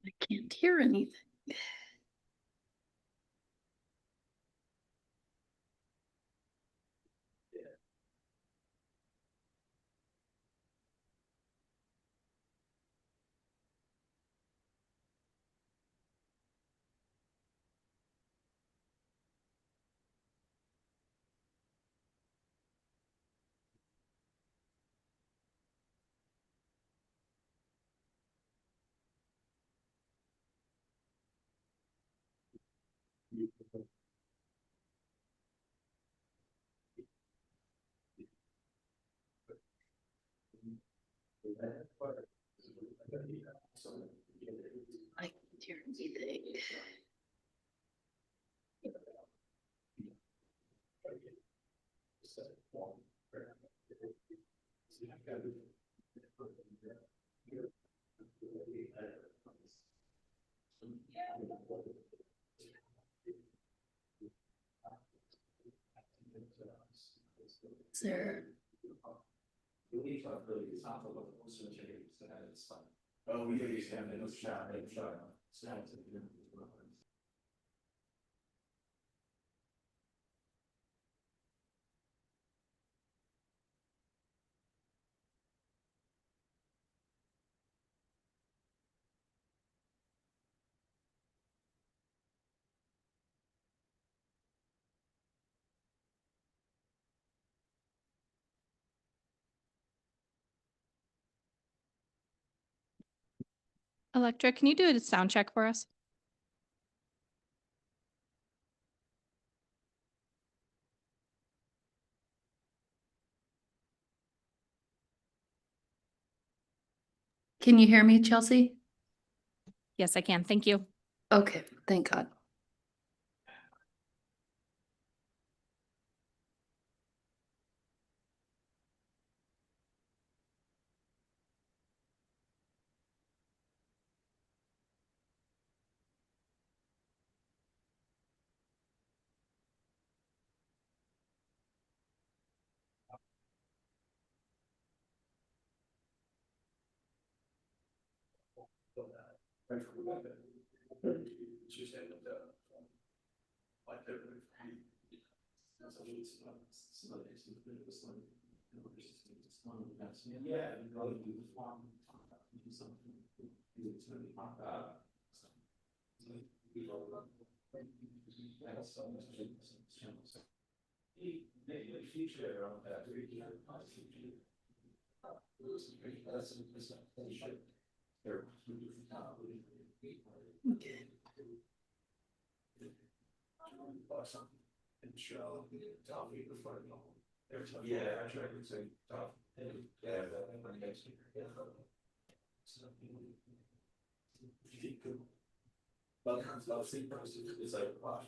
I can't hear anything. I can't hear anything. Is there? Oh, yeah, you have no shot. Electra, can you do a sound check for us? Can you hear me, Chelsea? Yes, I can. Thank you. Okay, thank God. Okay. Yeah, I tried to say tough. Yeah. But I'll see person is like, wow,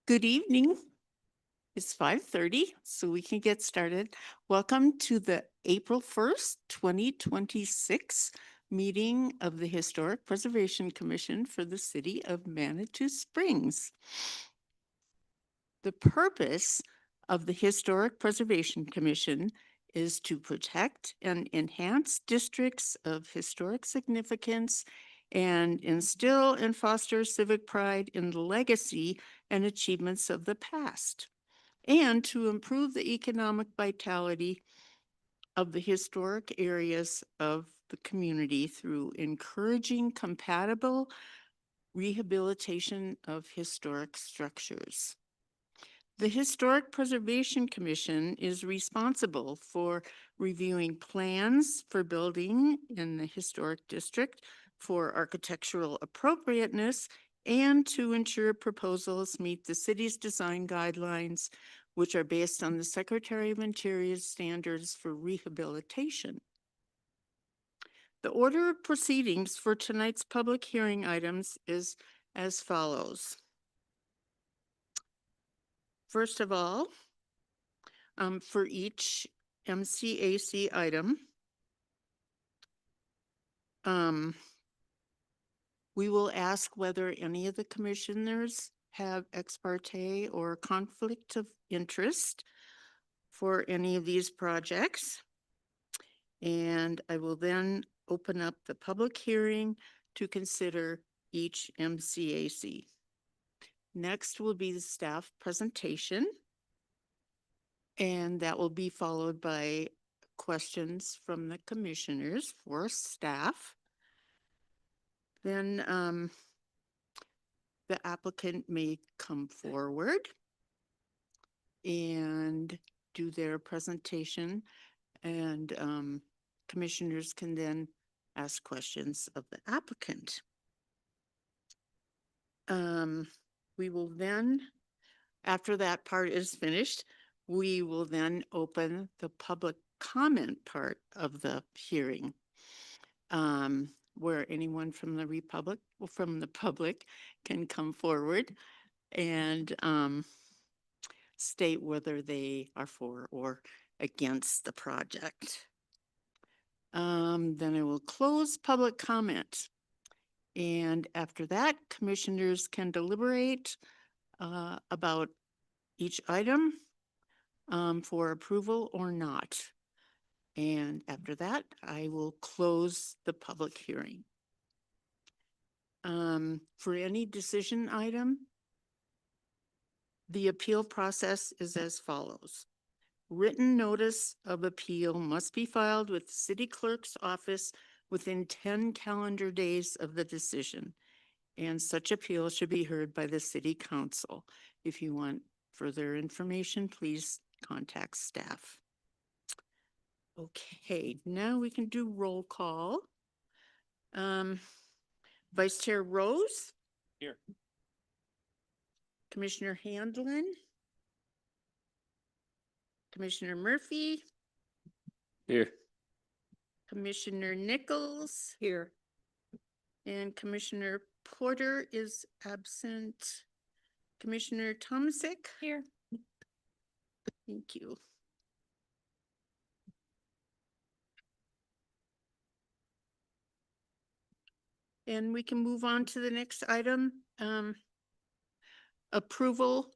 Good evening. It's 5:30, so we can get started. Welcome to the April 1st, 2026 meeting of the Historic Preservation Commission for the City of Manitou Springs. The purpose of the Historic Preservation Commission is to protect and enhance districts of historic significance and instill and foster civic pride in the legacy and achievements of the past, and to improve the economic vitality of the historic areas of the community through encouraging compatible rehabilitation of historic structures. The Historic Preservation Commission is responsible for reviewing plans for building in the historic district for architectural appropriateness and to ensure proposals meet the city's design guidelines, which are based on the Secretary of Interior's standards for rehabilitation. The order of proceedings for tonight's public hearing items is as follows. First of all, for each MCAC item, we will ask whether any of the commissioners have ex parte or conflict of interest for any of these projects. And I will then open up the public hearing to consider each MCAC. Next will be the staff presentation. And that will be followed by questions from the commissioners for staff. Then the applicant may come forward and do their presentation, and commissioners can then ask questions of the applicant. We will then, after that part is finished, we will then open the public comment part of the hearing, where anyone from the public can come forward and state whether they are for or against the project. Then I will close public comment. And after that, commissioners can deliberate about each item for approval or not. And after that, I will close the public hearing. For any decision item, the appeal process is as follows. Written notice of appeal must be filed with the city clerk's office within 10 calendar days of the decision. And such appeal should be heard by the city council. If you want further information, please contact staff. Okay, now we can do roll call. Vice Chair Rose? Here. Commissioner Handlin? Commissioner Murphy? Here. Commissioner Nichols? Here. And Commissioner Porter is absent. Commissioner Tomsick? Here. Thank you. And we can move on to the next item. Approval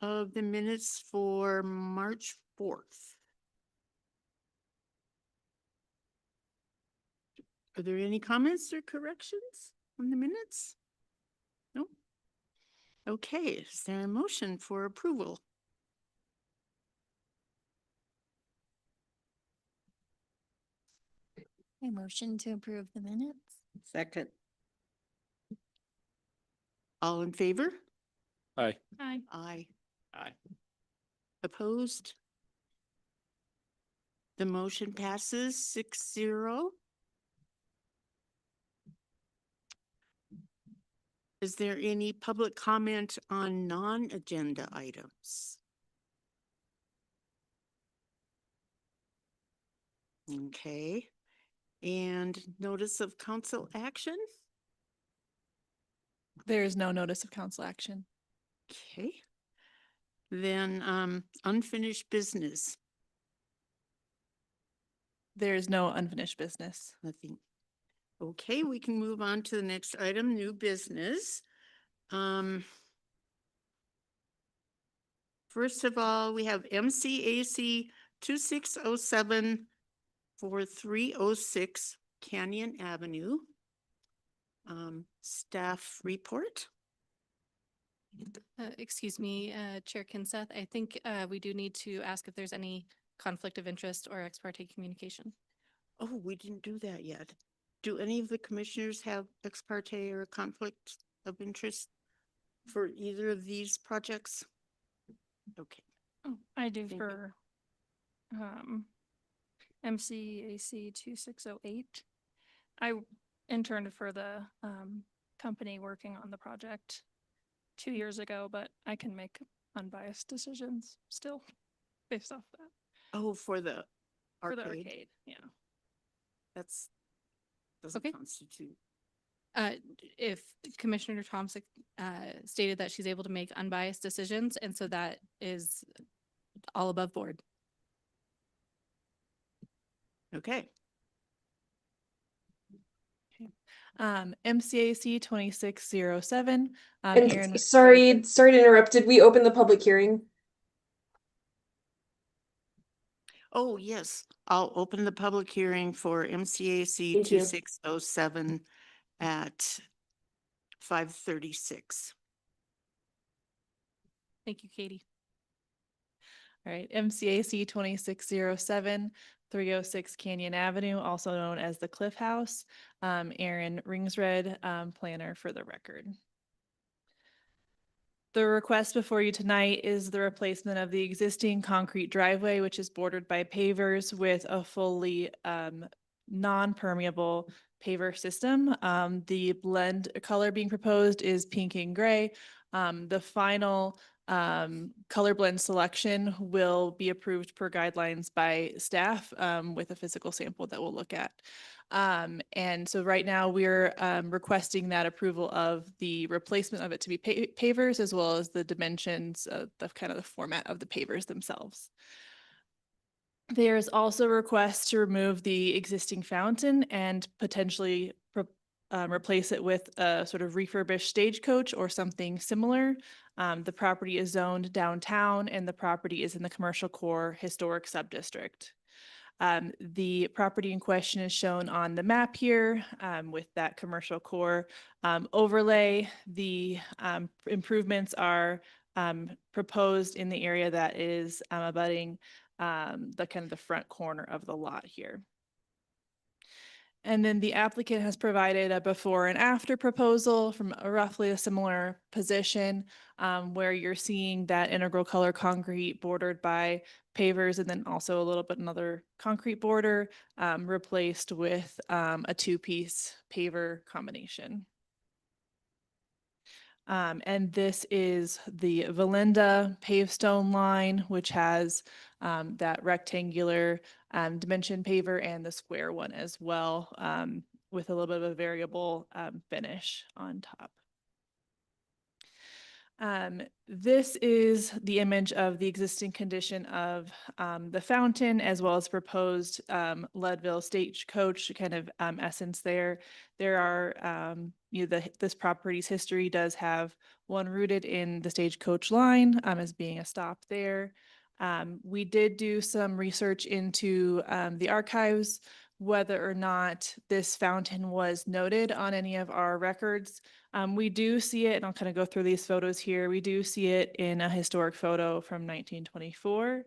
of the minutes for March 4th. Are there any comments or corrections on the minutes? No? Okay, is there a motion for approval? A motion to approve the minutes? Second. All in favor? Aye. Hi. Aye. Aye. Opposed? The motion passes 6-0. Is there any public comment on non-agenda items? Okay, and notice of council action? There is no notice of council action. Okay. Then unfinished business, There is no unfinished business. nothing. Okay, we can move on to the next item, new business. First of all, we have MCAC 2607 for 306 Canyon Avenue. Staff report. Excuse me, Chair Kinseth, I think we do need to ask if there's any conflict of interest or ex parte communication. Oh, we didn't do that yet. Do any of the commissioners have ex parte or conflict of interest for either of these projects? Okay. Oh, I do Thank you. for MCAC 2608. I interned for the company working on the project 2 years ago, but I can make unbiased decisions still based off that. Oh, for the For the arcade. arcade, yeah. That's doesn't Okay. constitute If Commissioner Thompson stated that she's able to make unbiased decisions, and so that is all above board. Okay. MCAC 2607. And Aaron, sorry to interrupt. Did we open the public hearing? Oh, yes. I'll open the public hearing for MCAC Thank you. 2607 at 5:36. Thank you, Katie. all right, MCAC 2607, 306 Canyon Avenue, also known as the Cliff House. Aaron Ringsred, planner for the record. The request before you tonight is the replacement of the existing concrete driveway, which is bordered by pavers with a fully non-permeable paver system. The blend color being proposed is pink and gray. The final color blend selection will be approved per guidelines by staff with a physical sample that we'll look at. And so right now we're requesting that approval of the replacement of it to be pavers, as well as the dimensions of the kind of the format of the pavers themselves. There's also a request to remove the existing fountain and potentially replace it with a sort of refurbished stagecoach or something similar. The property is zoned downtown and the property is in the commercial core historic subdistrict. The property in question is shown on the map here with that commercial core overlay. The improvements are proposed in the area that is abutting the kind of the front corner of the lot here. And then the applicant has provided a before and after proposal from roughly a similar position where you're seeing that integral color concrete bordered by pavers and then also a little bit another concrete border replaced with a two-piece paver combination. And this is the Valinda pavestone line, which has that rectangular dimension paver and the square one as well, with a little bit of a variable finish on top. This is the image of the existing condition of the fountain as well as proposed Leadville stagecoach kind of essence there. There are, this property's history does have one rooted in the stagecoach line as being a stop there. We did do some research into the archives, whether or not this fountain was noted on any of our records. We do see it, and I'll kind of go through these photos here. We do see it in a historic photo from 1924.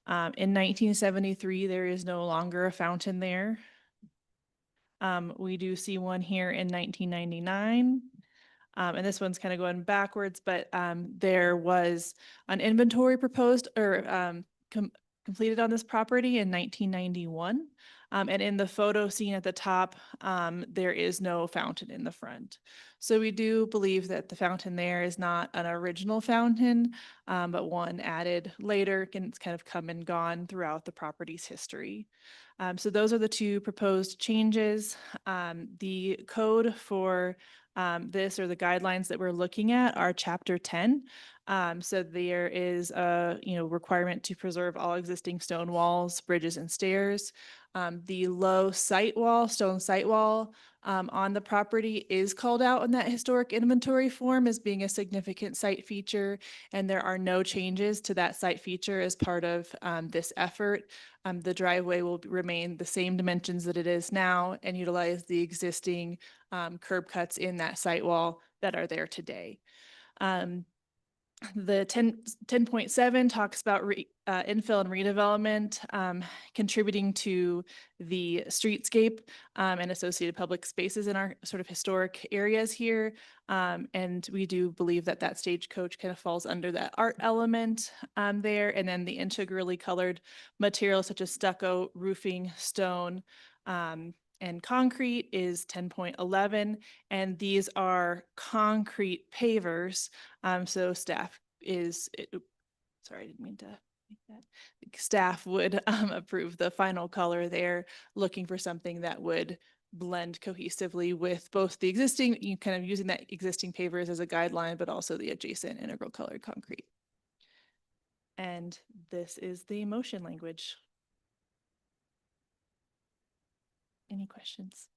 In 1973, there is no longer a fountain there. We do see one here in 1999. And this one's kind of going backwards, but there was an inventory proposed or completed on this property in 1991. And in the photo seen at the top, there is no fountain in the front. So we do believe that the fountain there is not an original fountain, but one added later, and it's kind of come and gone throughout the property's history. So those are the two proposed changes. The code for this or the guidelines that we're looking at are Chapter 10. So there is a requirement to preserve all existing stone walls, bridges, and stairs. The low site wall, stone site wall on the property is called out in that historic inventory form as being a significant site feature, and there are no changes to that site feature as part of this effort. The driveway will remain the same dimensions that it is now and utilize the existing curb cuts in that site wall that are there today. The 10.7 talks about infill and redevelopment contributing to the streetscape and associated public spaces in our sort of historic areas here. And we do believe that that stagecoach kind of falls under that art element there. And then the integrally colored materials such as stucco, roofing, stone, and concrete is 10.11, and these are concrete pavers. So staff is, sorry, I didn't mean to make that. Staff would approve the final color there, looking for something that would blend cohesively with both the existing, you kind of using that existing pavers as a guideline, but also the adjacent integral colored concrete. And this is the motion language. Any questions?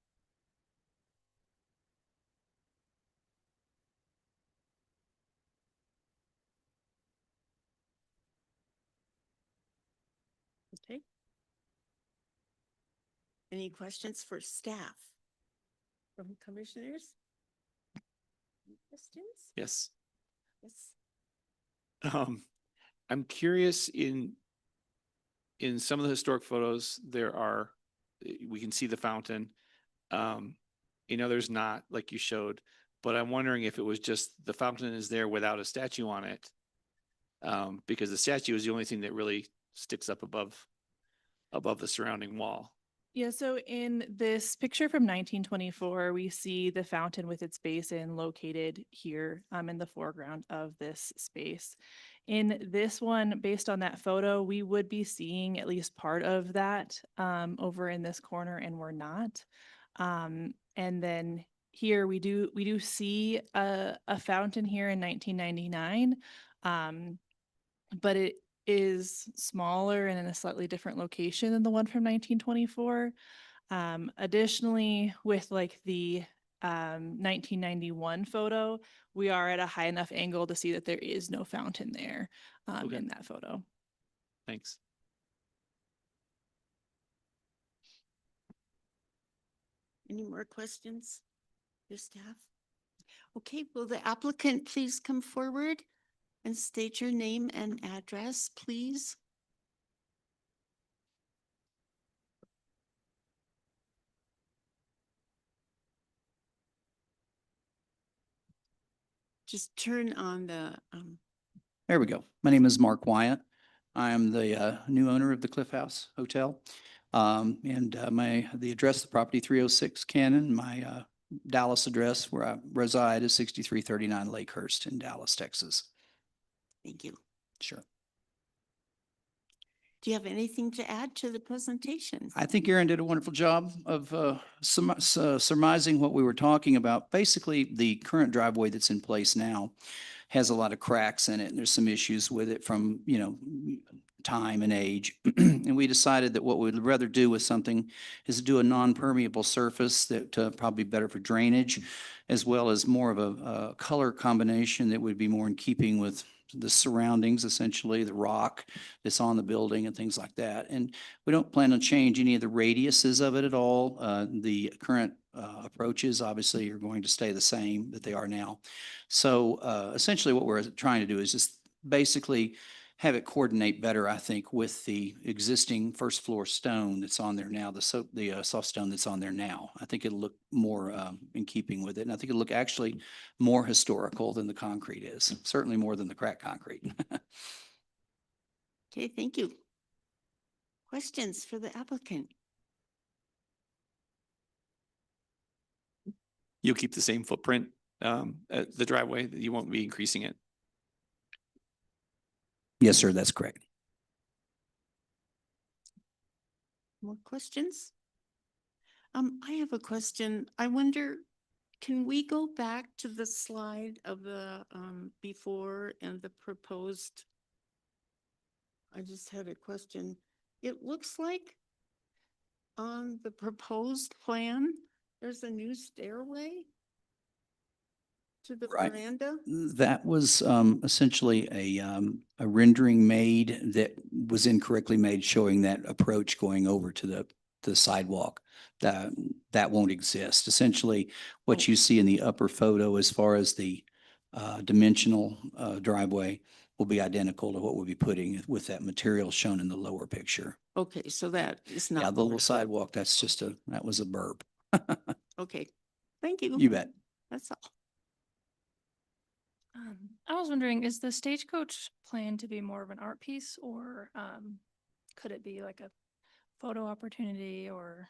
Okay. Any questions for staff from commissioners? Any questions? Yes. Yes. I'm curious in some of the historic photos, there are, we can see the fountain. In others not, like you showed, but I'm wondering if it was just the fountain is there without a statue on it. Because the statue is the only thing that really sticks up above the surrounding wall. Yeah, so in this picture from 1924, we see the fountain with its basin located here in the foreground of this space. In this one, based on that photo, we would be seeing at least part of that over in this corner, and we're not. And then here we do see a fountain here in 1999, but it is smaller and in a slightly different location than the one from 1924. Additionally, with like the 1991 photo, we are at a high enough angle to see that there is no fountain there Okay. in that photo. Thanks. Any more questions for staff? Okay, will the applicant please come forward and state your name and address, please? Just turn on the, There we go. My name is Mark Wyatt. I am the new owner of the Cliff House Hotel. The address of the property, 306 Cannon. My Dallas address where I reside is 6339 Lakehurst in Dallas, Texas. thank you. Sure. Do you have anything to add to the presentation? I think Aaron did a wonderful job of surmising what we were talking about. Basically, the current driveway that's in place now has a lot of cracks in it, and there's some issues with it from, time and age. And we decided that what we'd rather do with something is to do a non-permeable surface that probably better for drainage, as well as more of a color combination that would be more in keeping with the surroundings, essentially the rock that's on the building and things like that. And we don't plan on change any of the radiuses of it at all. The current approaches obviously are going to stay the same that they are now. So essentially what we're trying to do is just basically have it coordinate better, I think, with the existing first floor stone that's on there now, the soft stone that's on there now. I think it'll look more in keeping with it. And I think it'll look actually more historical than the concrete is, certainly more than the cracked concrete. Okay, thank you. Questions for the applicant? You'll keep the same footprint, at the driveway, you won't be increasing it. Yes, sir, that's correct. More questions? I have a question. I wonder, can we go back to the slide of the before and the proposed? I just had a question. It looks like on the proposed plan, there's a new stairway to the Right. veranda. That was essentially a rendering made that was incorrectly made, showing that approach going over to the sidewalk. That won't exist. Essentially, what you see in the upper photo as far as the dimensional driveway will be identical to what we'll be putting with that material shown in the lower picture. Okay, so that is not. Yeah, the part little of it. sidewalk, that was a burp. Okay, thank you. You bet. That's all. I was wondering, is the stagecoach planned to be more of an art piece, or could it be like a photo opportunity or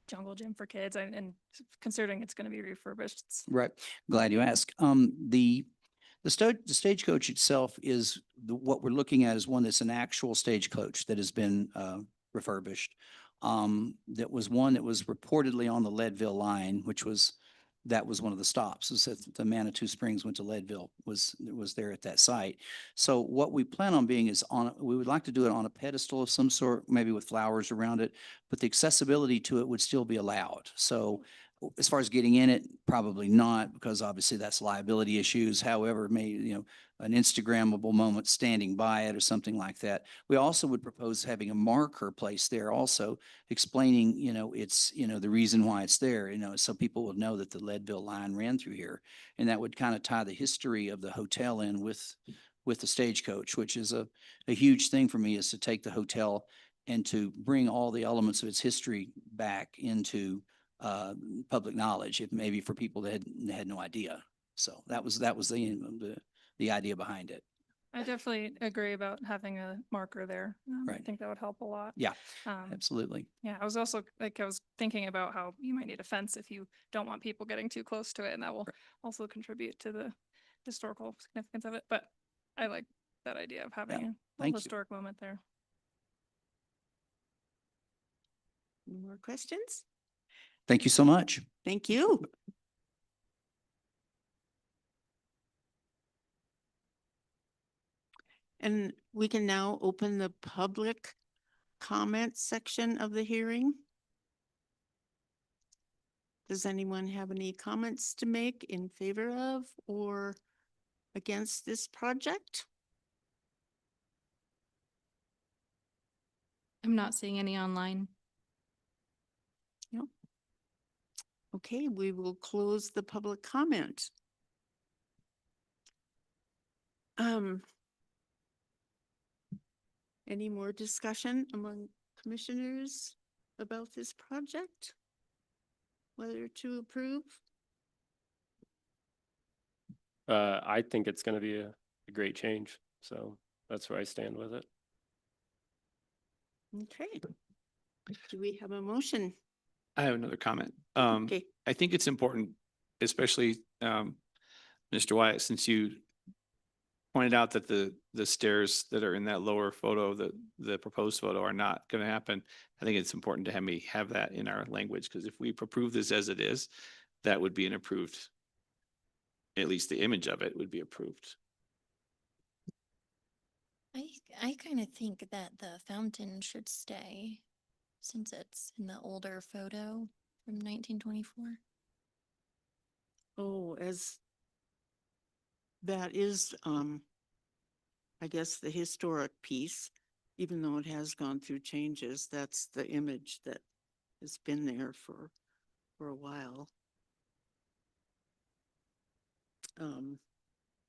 jungle gym for kids? And considering it's going to be refurbished, Right. Glad you asked. The stagecoach itself is what we're looking at is one that's an actual stagecoach that has been refurbished. That was one that was reportedly on the Leadville line, that was one of the stops. Is that the Manitou Springs went to Leadville, was there at that site. So what we plan on being is we would like to do it on a pedestal of some sort, maybe with flowers around it, but the accessibility to it would still be allowed. So as far as getting in it, probably not, because obviously that's liability issues. However, an Instagrammable moment standing by it or something like that. We also would propose having a marker placed there also explaining, the reason why it's there, so people would know that the Leadville line ran through here. And that would kind of tie the history of the hotel in with the Stagecoach, which is a huge thing for me, is to take the hotel and to bring all the elements of its history back into public knowledge, if maybe for people that had no idea. So that was the idea behind it. I definitely agree about having a marker there. I Right. think that would help a lot. Yeah, Um, absolutely. yeah, I was also I was thinking about how you might need a fence if you don't want people getting too close to it, and that will also contribute to the historical significance of it. But I like that idea of having a Thank little you. historic moment there. Any more questions? Thank you so much. Thank you. And we can now open the public comment section of the hearing. Does anyone have any comments to make in favor of or against this project? I'm not seeing any online. Okay, we will close the public comment. Any more discussion among commissioners about this project? Whether to approve? I think it's gonna be a great change, so that's where I stand with it. Okay. Do we have a motion? I have another comment. Okay. I think it's important, especially, Mr. Wyatt, since you pointed out that the stairs that are in that lower photo, the proposed photo, are not going to happen. I think it's important to have that in our language, because if we approve this as it is, that would be an approved, at least the image of it would be approved. I kind of think that the fountain should stay since it's in the older photo from 1924. Oh, as that is, I guess the historic piece, even though it has gone through changes, that's the image that has been there for a while.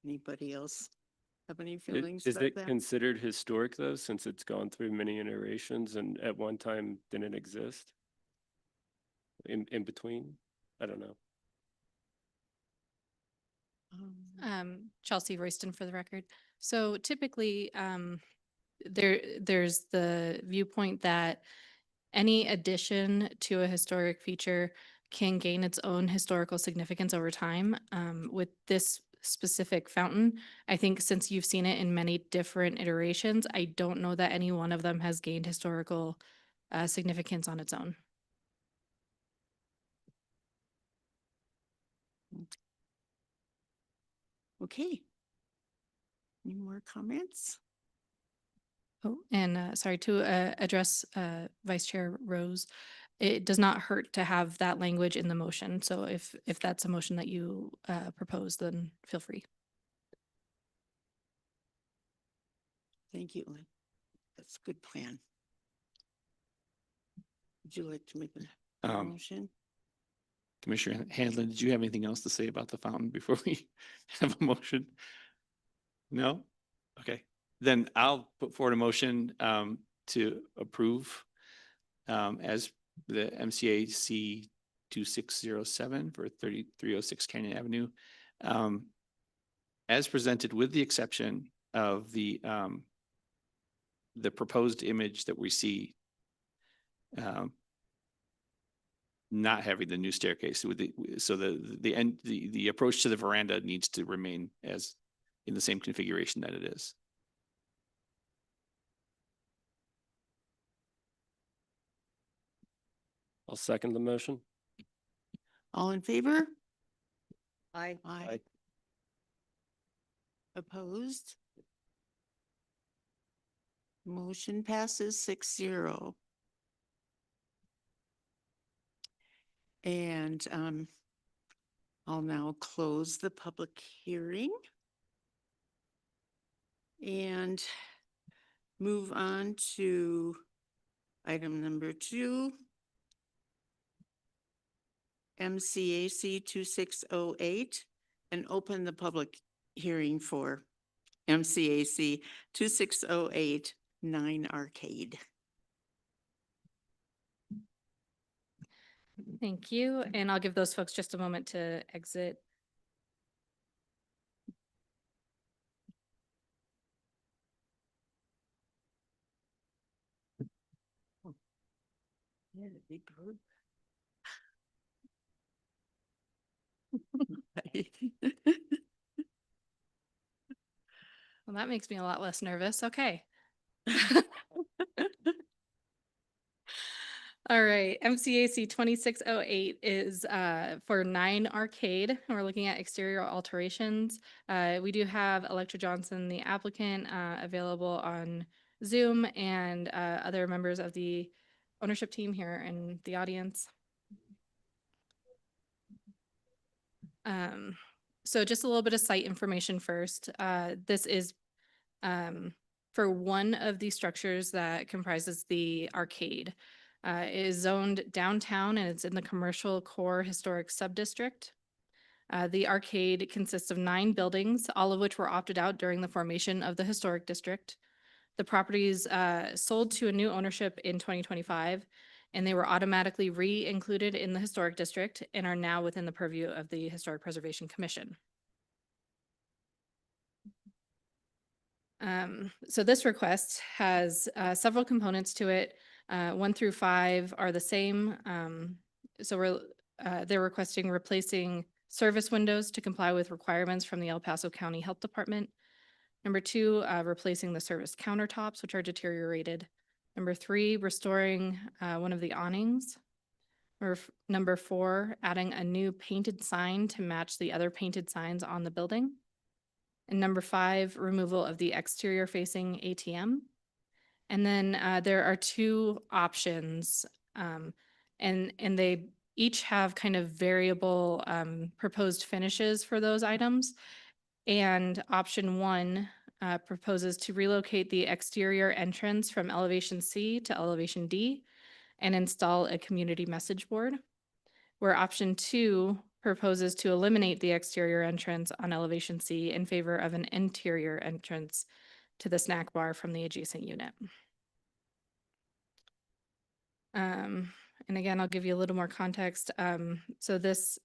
Anybody else have any feelings Is about it that? considered historic though, since it's gone through many iterations and at one time didn't exist? In between? I don't know. Chelsea Royston for the record. So typically, there's the viewpoint that any addition to a historic feature can gain its own historical significance over time. With this specific fountain, I think since you've seen it in many different iterations, I don't know that any one of them has gained historical significance on its own. Okay. Any more comments? Oh, and sorry to address Vice Chair Rose. It does not hurt to have that language in the motion. So if that's a motion that you propose, then feel free. Thank you. That's a good plan. Would you like to make a motion? Commissioner Handlin, did you have anything else to say about the fountain before we have a motion? No? Okay, then I'll put forward a motion to approve as the MCAC 2607 for 3306 Canyon Avenue, as presented, with the exception of the proposed image that we see not having the new staircase with the approach to the veranda needs to remain as in the same configuration that it is. I'll second the motion. All in favor? Aye. Aye. Opposed? Motion passes 6-0. And I'll now close the public hearing and move on to item number 2, MCAC 2608, and open the public hearing for MCAC 2608 9 Arcade. Thank you. And I'll give those folks just a moment to exit. Yeah, the big group. Well, that makes me a lot less nervous. Okay. All right, MCAC 2608 is for 9 Arcade. And we're looking at exterior alterations. We do have Electra Johnson, the applicant, available on Zoom, and other members of the ownership team here in the audience. So just a little bit of site information first. This is for one of the structures that comprises the arcade. It is zoned downtown and it's in the commercial core historic subdistrict. The arcade consists of 9 buildings, all of which were opted out during the formation of the historic district. The properties sold to a new ownership in 2025, and they were automatically re-included in the historic district and are now within the purview of the Historic Preservation Commission. So this request has several components to it. 1 through 5 are the same. They're requesting replacing service windows to comply with requirements from the El Paso County Health Department. Number 2, replacing the service countertops, which are deteriorated. Number 3, restoring one of the awnings. Number 4, adding a new painted sign to match the other painted signs on the building. And number 5, removal of the exterior facing ATM. And then there are 2 options, and they each have kind of variable proposed finishes for those items. And option 1 proposes to relocate the exterior entrance from elevation C to elevation D and install a community message board, where option 2 proposes to eliminate the exterior entrance on elevation C in favor of an interior entrance to the snack bar from the adjacent unit. And again, I'll give you a little more context. So this,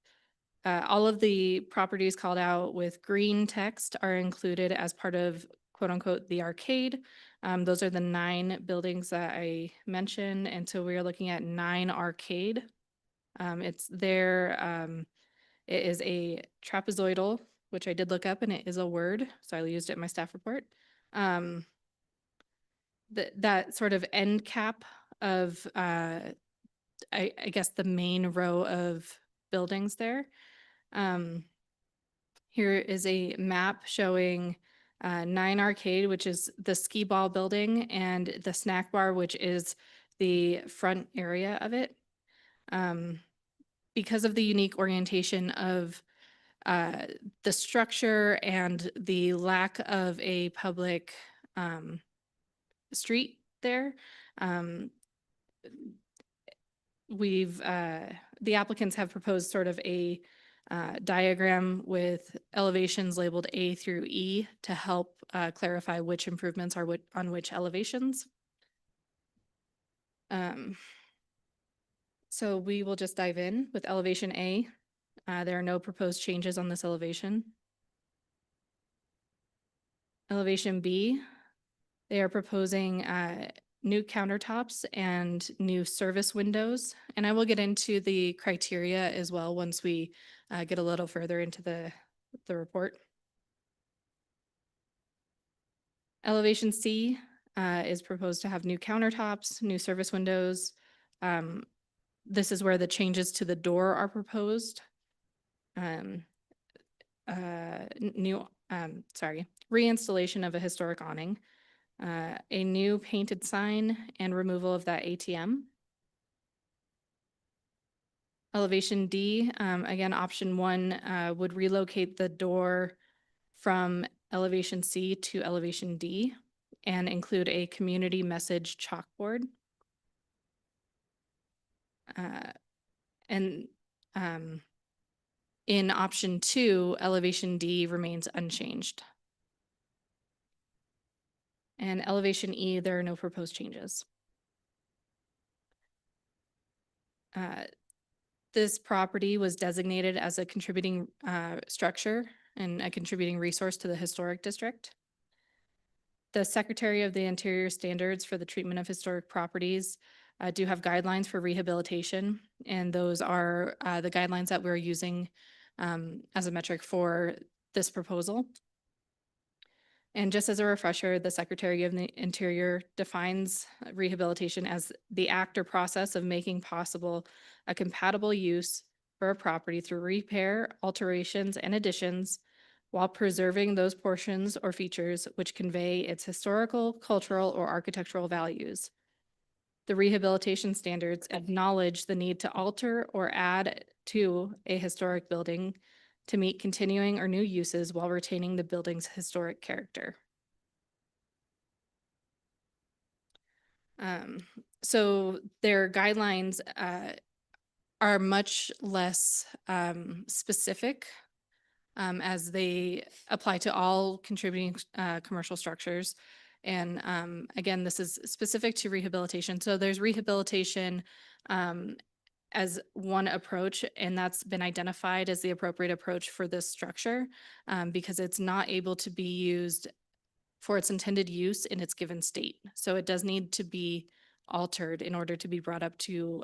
all of the properties called out with green text are included as part of quote unquote the arcade. Those are the 9 buildings that I mentioned. And so we are looking at 9 Arcade. It's there. It is a trapezoidal, which I did look up, and it is a word, so I used it in my staff report. That sort of end cap of, I guess, the main row of buildings there. Here is a map showing 9 Arcade, which is the skee ball building, and the snack bar, which is the front area of it. Because of the unique orientation of the structure and the lack of a public street there, the applicants have proposed sort of a diagram with elevations labeled A through E to help clarify which improvements are on which elevations. So we will just dive in with elevation A. There are no proposed changes on this elevation. Elevation B, they are proposing new countertops and new service windows. And I will get into the criteria as well once we get a little further into the report. Elevation C is proposed to have new countertops, new service windows. This is where the changes to the door are proposed. Reinstallation of a historic awning, a new painted sign and removal of that ATM. Elevation D, again, option one, would relocate the door from elevation C to elevation D and include a community message chalkboard. And in option two, elevation D remains unchanged. And elevation E, there are no proposed changes. This property was designated as a contributing structure and a contributing resource to the historic district. The Secretary of the Interior standards for the treatment of historic properties do have guidelines for rehabilitation, and those are the guidelines that we're using as a metric for this proposal. And just as a refresher, the Secretary of the Interior defines rehabilitation as the act or process of making possible a compatible use for a property through repair, alterations, and additions while preserving those portions or features which convey its historical, cultural, or architectural values. The rehabilitation standards acknowledge the need to alter or add to a historic building to meet continuing or new uses while retaining the building's historic character. So their guidelines are much less specific as they apply to all contributing commercial structures. And again, this is specific to rehabilitation. So there's rehabilitation as one approach, and that's been identified as the appropriate approach for this structure because it's not able to be used for its intended use in its given state. So it does need to be altered in order to be brought up to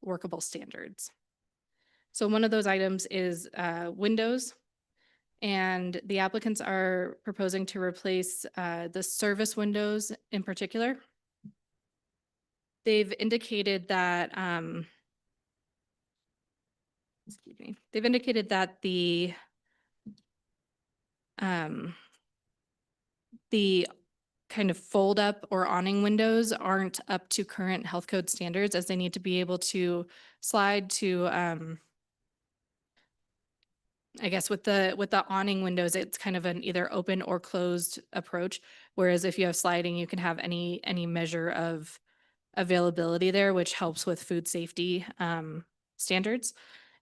workable standards. So one of those items is windows, and the applicants are proposing to replace the service windows in particular. They've indicated that excuse me. They've indicated that the kind of fold up or awning windows aren't up to current health code standards, as they need to be able to slide to I guess with the awning windows, it's kind of an either open or closed approach. Whereas if you have sliding, you can have any measure of availability there, which helps with food safety standards.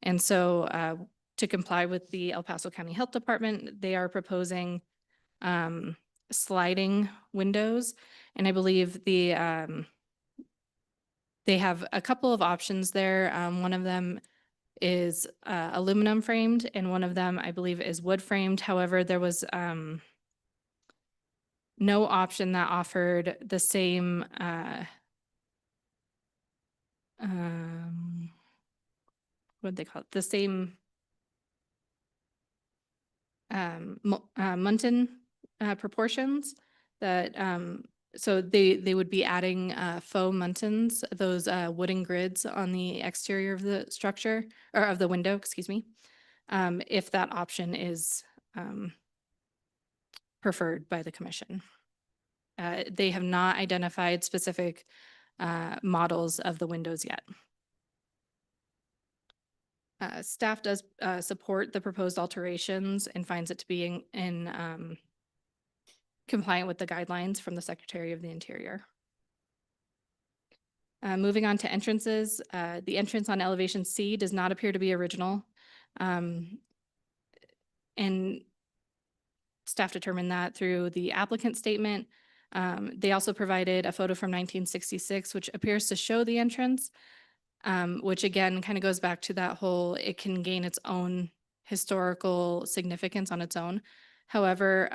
And so to comply with the El Paso County Health Department, they are proposing sliding windows. And I believe they have a couple of options there. One of them is aluminum framed, and one of them I believe is wood framed. However, there was no option that offered the same what they call it, the same Muntin proportions that so they would be adding faux muntins, those wooden grids on the exterior of the structure or of the window, excuse me, if that option is preferred by the commission. They have not identified specific models of the windows yet. Staff does support the proposed alterations and finds it to be in compliant with the guidelines from the Secretary of the Interior. Moving on to entrances, the entrance on elevation C does not appear to be original. And staff determined that through the applicant statement. They also provided a photo from 1966, which appears to show the entrance, which again kind of goes back to that whole, it can gain its own historical significance on its own. However,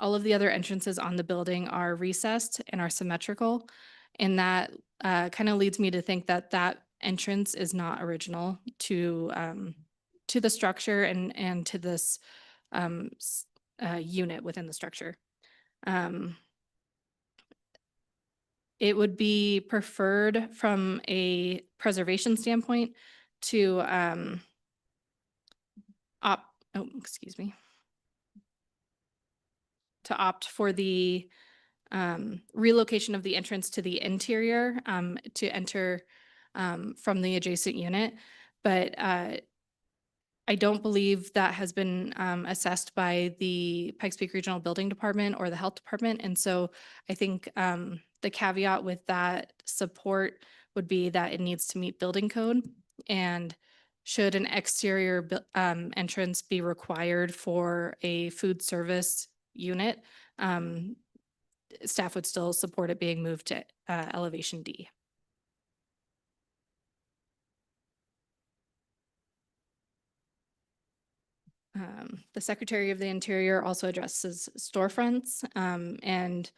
all of the other entrances on the building are recessed and are symmetrical. And that kind of leads me to think that that entrance is not original to the structure and to this unit within the structure. it would be preferred from a preservation standpoint to excuse me, to opt for the relocation of the entrance to the interior to enter from the adjacent unit. But I don't believe that has been assessed by the Pikes Peak Regional Building Department or the Health Department. And so I think the caveat with that support would be that it needs to meet building code. And should an exterior entrance be required for a food service unit, staff would still support it being moved to elevation D. The Secretary of the Interior also addresses storefronts and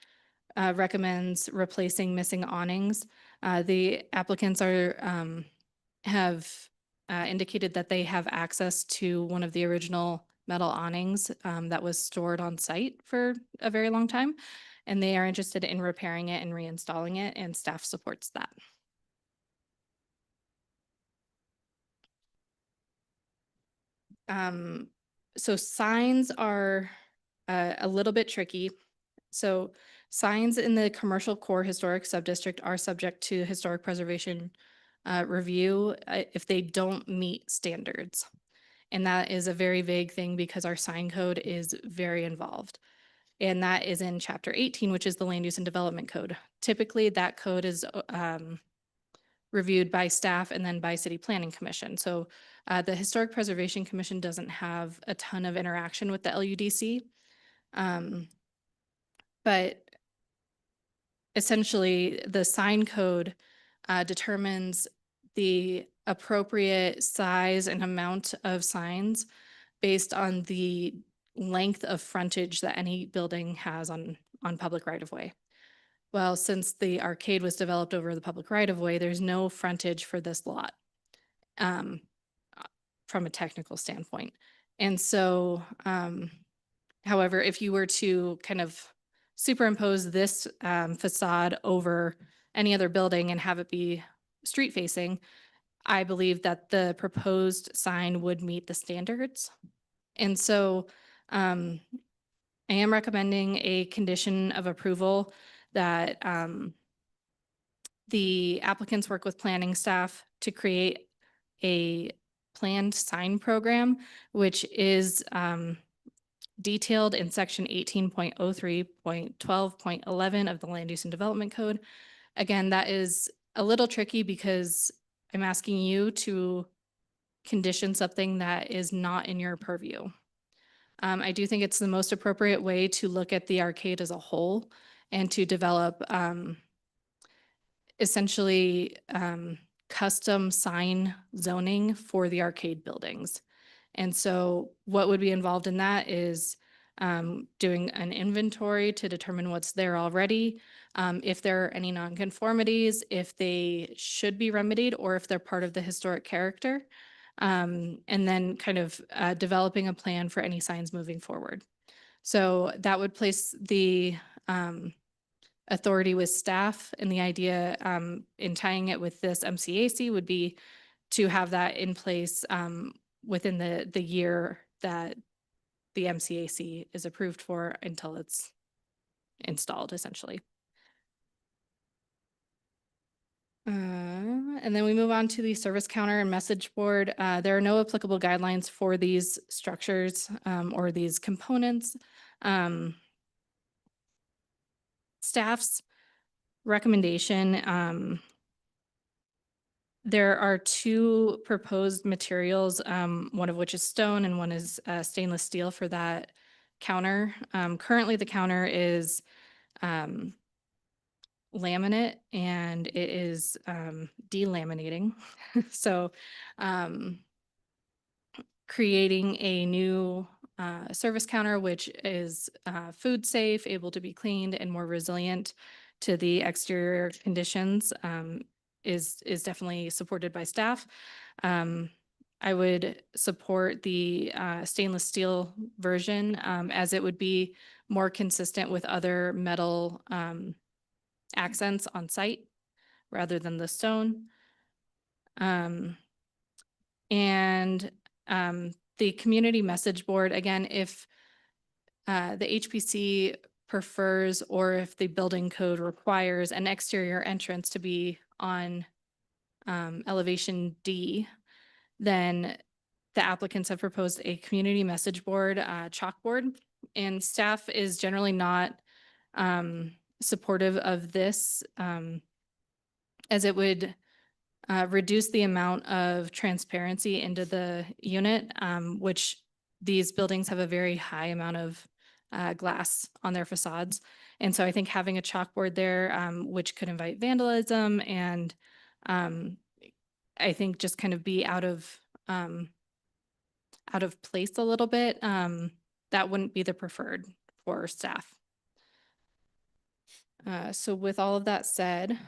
recommends replacing missing awnings. The applicants have indicated that they have access to one of the original metal awnings that was stored on site for a very long time, and they are interested in repairing it and reinstalling it, and staff supports that. So signs are a little bit tricky. So signs in the commercial core historic subdistrict are subject to historic preservation review if they don't meet standards. And that is a very vague thing because our sign code is very involved. And that is in chapter 18, which is the land use and development code. Typically that code is reviewed by staff and then by City Planning Commission. So the Historic Preservation Commission doesn't have a ton of interaction with the LUDC. But essentially the sign code determines the appropriate size and amount of signs based on the length of frontage that any building has on public right of way. Well, since the arcade was developed over the public right of way, there's no frontage for this lot from a technical standpoint. And so, however, if you were to kind of superimpose this facade over any other building and have it be street facing, I believe that the proposed sign would meet the standards. And so I am recommending a condition of approval that the applicants work with planning staff to create a planned sign program, which is detailed in section 18.03.12.11 of the Land Use and Development Code. Again, that is a little tricky because I'm asking you to condition something that is not in your purview. I do think it's the most appropriate way to look at the arcade as a whole and to develop essentially custom sign zoning for the arcade buildings. And so what would be involved in that is doing an inventory to determine what's there already, if there are any nonconformities, if they should be remedied, or if they're part of the historic character, and then kind of developing a plan for any signs moving forward. So that would place the authority with staff, and the idea in tying it with this MCAC would be to have that in place within the year that the MCAC is approved for until it's installed, essentially. And then we move on to the service counter and message board. There are no applicable guidelines for these structures or these components. Staff's recommendation, there are two proposed materials, one of which is stone and one is stainless steel for that counter. Currently, the counter is laminate and it is delaminating. So creating a new service counter, which is food safe, able to be cleaned and more resilient to the exterior conditions is definitely supported by staff. I would support the stainless steel version as it would be more consistent with other metal accents on site rather than the stone. And the community message board, again, if the HPC prefers or if the building code requires an exterior entrance to be on elevation D, then the applicants have proposed a community message board, chalkboard, and staff is generally not supportive of this as it would reduce the amount of transparency into the unit, which these buildings have a very high amount of glass on their facades. And so I think having a chalkboard there, which could invite vandalism and I think just kind of be out of place a little bit, that wouldn't be the preferred for staff. So with all of that said,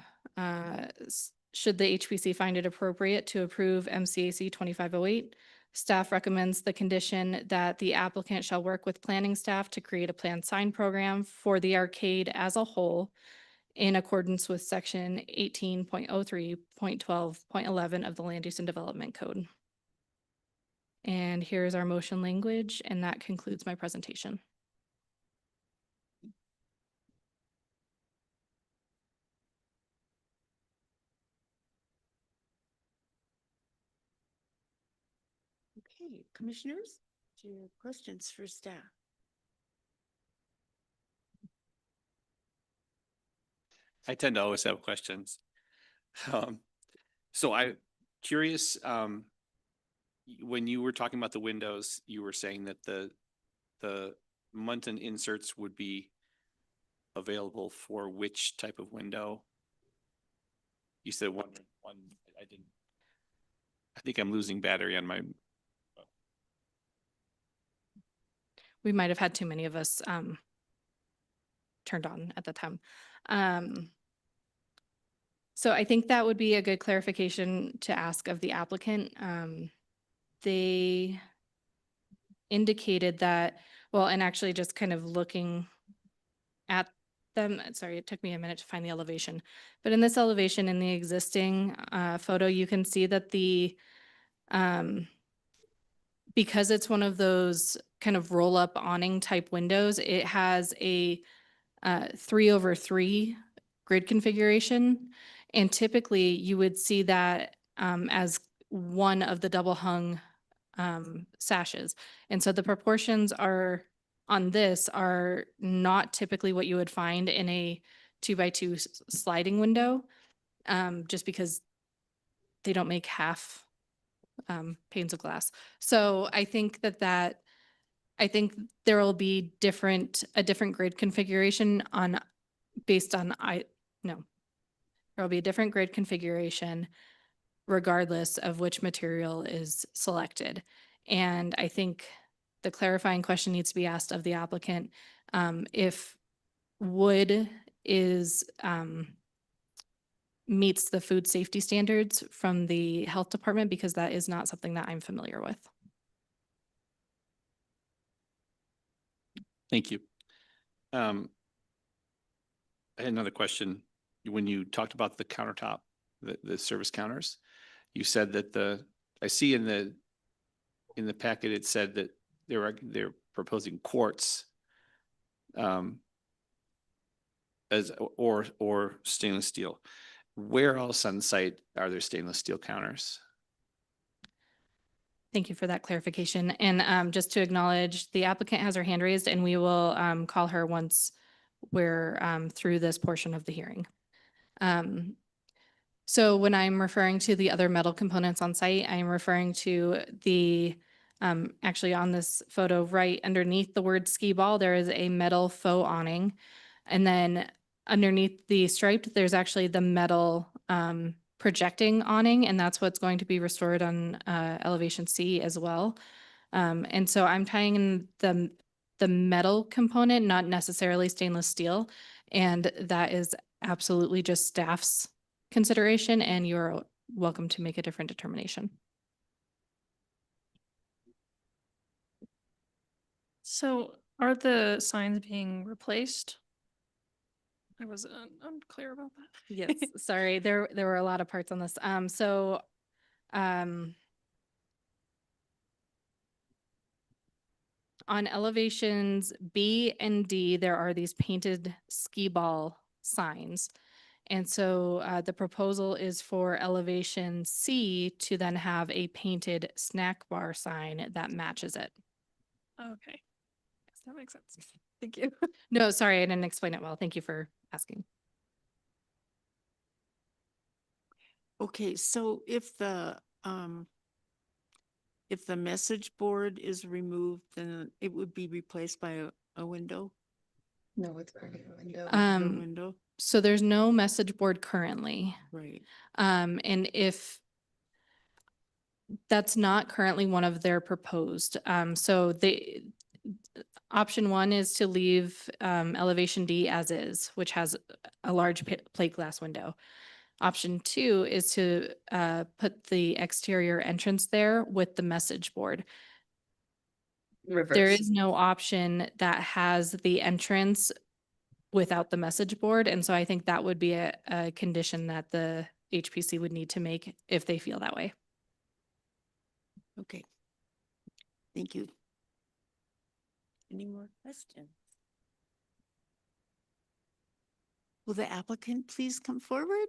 should the HPC find it appropriate to approve MCAC 2508, staff recommends the condition that the applicant shall work with planning staff to create a planned sign program for the arcade as a whole in accordance with section 18.03.12.11 of the Land Use and Development Code. And here's our motion language, and that concludes my presentation. Okay, commissioners, do you have questions for staff? I tend to always have questions. So I'm curious, when you were talking about the windows, you were saying that the Muntin inserts would be available for which type of window? You said one, I didn't. I think I'm losing battery on my. We might have had too many of us turned on at the time. So I think that would be a good clarification to ask of the applicant. They indicated that, well, and actually just kind of looking at them, sorry, it took me a minute to find the elevation, but in this elevation in the existing photo, you can see that the, because it's one of those kind of roll up awning type windows, it has a 3/3 grid configuration. And typically you would see that as one of the double hung sashes. And so the proportions are on this are not typically what you would find in a 2x2 sliding window, just because they don't make half panes of glass. So I think I think there will be a different grid configuration based on there will be a different grid configuration regardless of which material is selected. And I think the clarifying question needs to be asked of the applicant if wood is meets the food safety standards from the health department, because that is not something that I'm familiar with. Thank you. I had another question. When you talked about the countertop, the service counters, you said that I see in the packet, it said that they're proposing quartz as or stainless steel. Where else on site are there stainless steel counters? Thank you for that clarification. And just to acknowledge, the applicant has her hand raised and we will call her once we're through this portion of the hearing. So when I'm referring to the other metal components on site, I am referring to the, actually on this photo right underneath the word skee ball, there is a metal faux awning. And then underneath the striped, there's actually the metal projecting awning, and that's what's going to be restored on elevation C as well. And so I'm tying in the metal component, not necessarily stainless steel. And that is absolutely just staff's consideration, and you're welcome to make a different determination. So are the signs being replaced? I was unclear about that. Yes, sorry, there were a lot of parts on this. On elevations B and D, there are these painted skee ball signs. And so the proposal is for elevation C to then have a painted snack bar sign that matches it. Okay. Yes, that makes sense. Thank you. No, sorry, I didn't explain it well. Thank you for asking. Okay, so if the message board is removed, then it would be replaced by a window? No, it's part of the window. A window, So there's no message board currently. right? And if that's not currently one of their proposed, so option one is to leave elevation D as is, which has a large plate glass window. Option two is to put the exterior entrance there with the message board. There Reverse. is no option that has the entrance without the message board. And so I think that would be a condition that the HPC would need to make if they feel that way. Okay. Thank you. Any more questions? Will the applicant please come forward?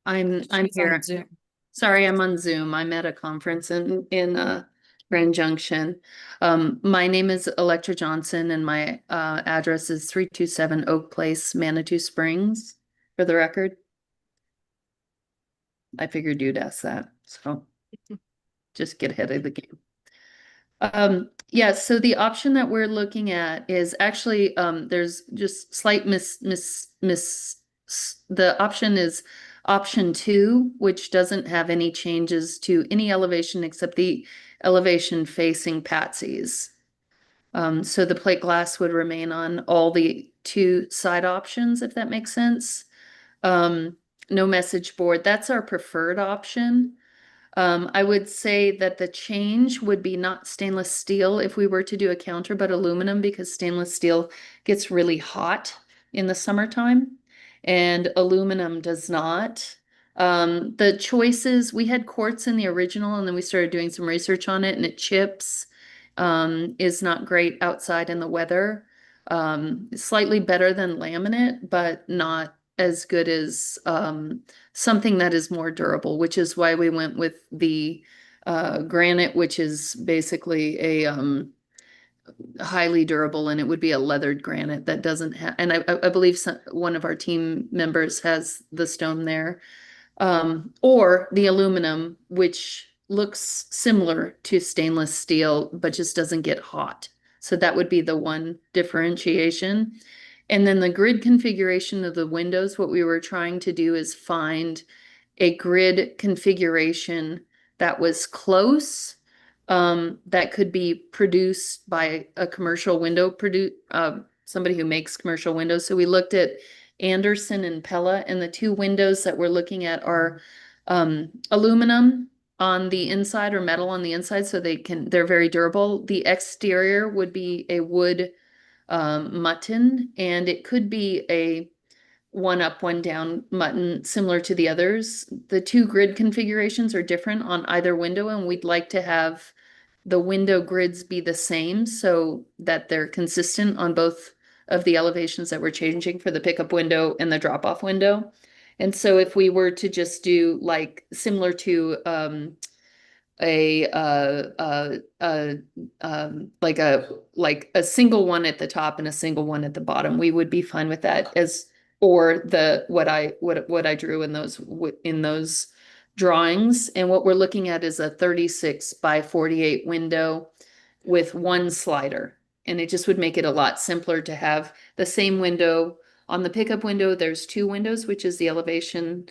I'm She's on here. Zoom. Sorry, I'm on Zoom. I'm at a conference in Grand Junction. My name is Electra Johnson and my address is 327 Oak Place, Manitou Springs, for the record. I figured you'd ask that, so just get ahead of the game. Yeah, so the option that we're looking at is actually there's just slight the option is option 2, which doesn't have any changes to any elevation except the elevation facing Patsy's. So the plate glass would remain on all the 2 side options, if that makes sense. No message board, that's our preferred option. I would say that the change would be not stainless steel if we were to do a counter, but aluminum, because stainless steel gets really hot in the summertime and aluminum does not. The choices, we had quartz in the original and then we started doing some research on it and it chips, is not great outside in the weather. Slightly better than laminate, but not as good as something that is more durable, which is why we went with the granite, which is basically a highly durable, and it would be a leathered granite that doesn't have, and I believe one of our team members has the stone there, or the aluminum, which looks similar to stainless steel, but just doesn't get hot. So that would be the one differentiation. And then the grid configuration of the windows, what we were trying to do is find a grid configuration that was close, that could be produced by a commercial window somebody who makes commercial windows. So we looked at Anderson and Pella, and the 2 windows that we're looking at are aluminum on the inside or metal on the inside, so they're very durable. The exterior would be a wood mutton, and it could be a 1 up, 1 down mutton similar to the others. The 2 grid configurations are different on either window, and we'd like to have the window grids be the same so that they're consistent on both of the elevations that we're changing for the pickup window and the drop-off window. And so if we were to just do like similar to like a single one at the top and a single one at the bottom, we would be fine with that, or what I drew in those drawings. And what we're looking at is a 36 by 48 window with 1 slider, and it just would make it a lot simpler to have the same window. On the pickup window, there's 2 windows, which is the elevation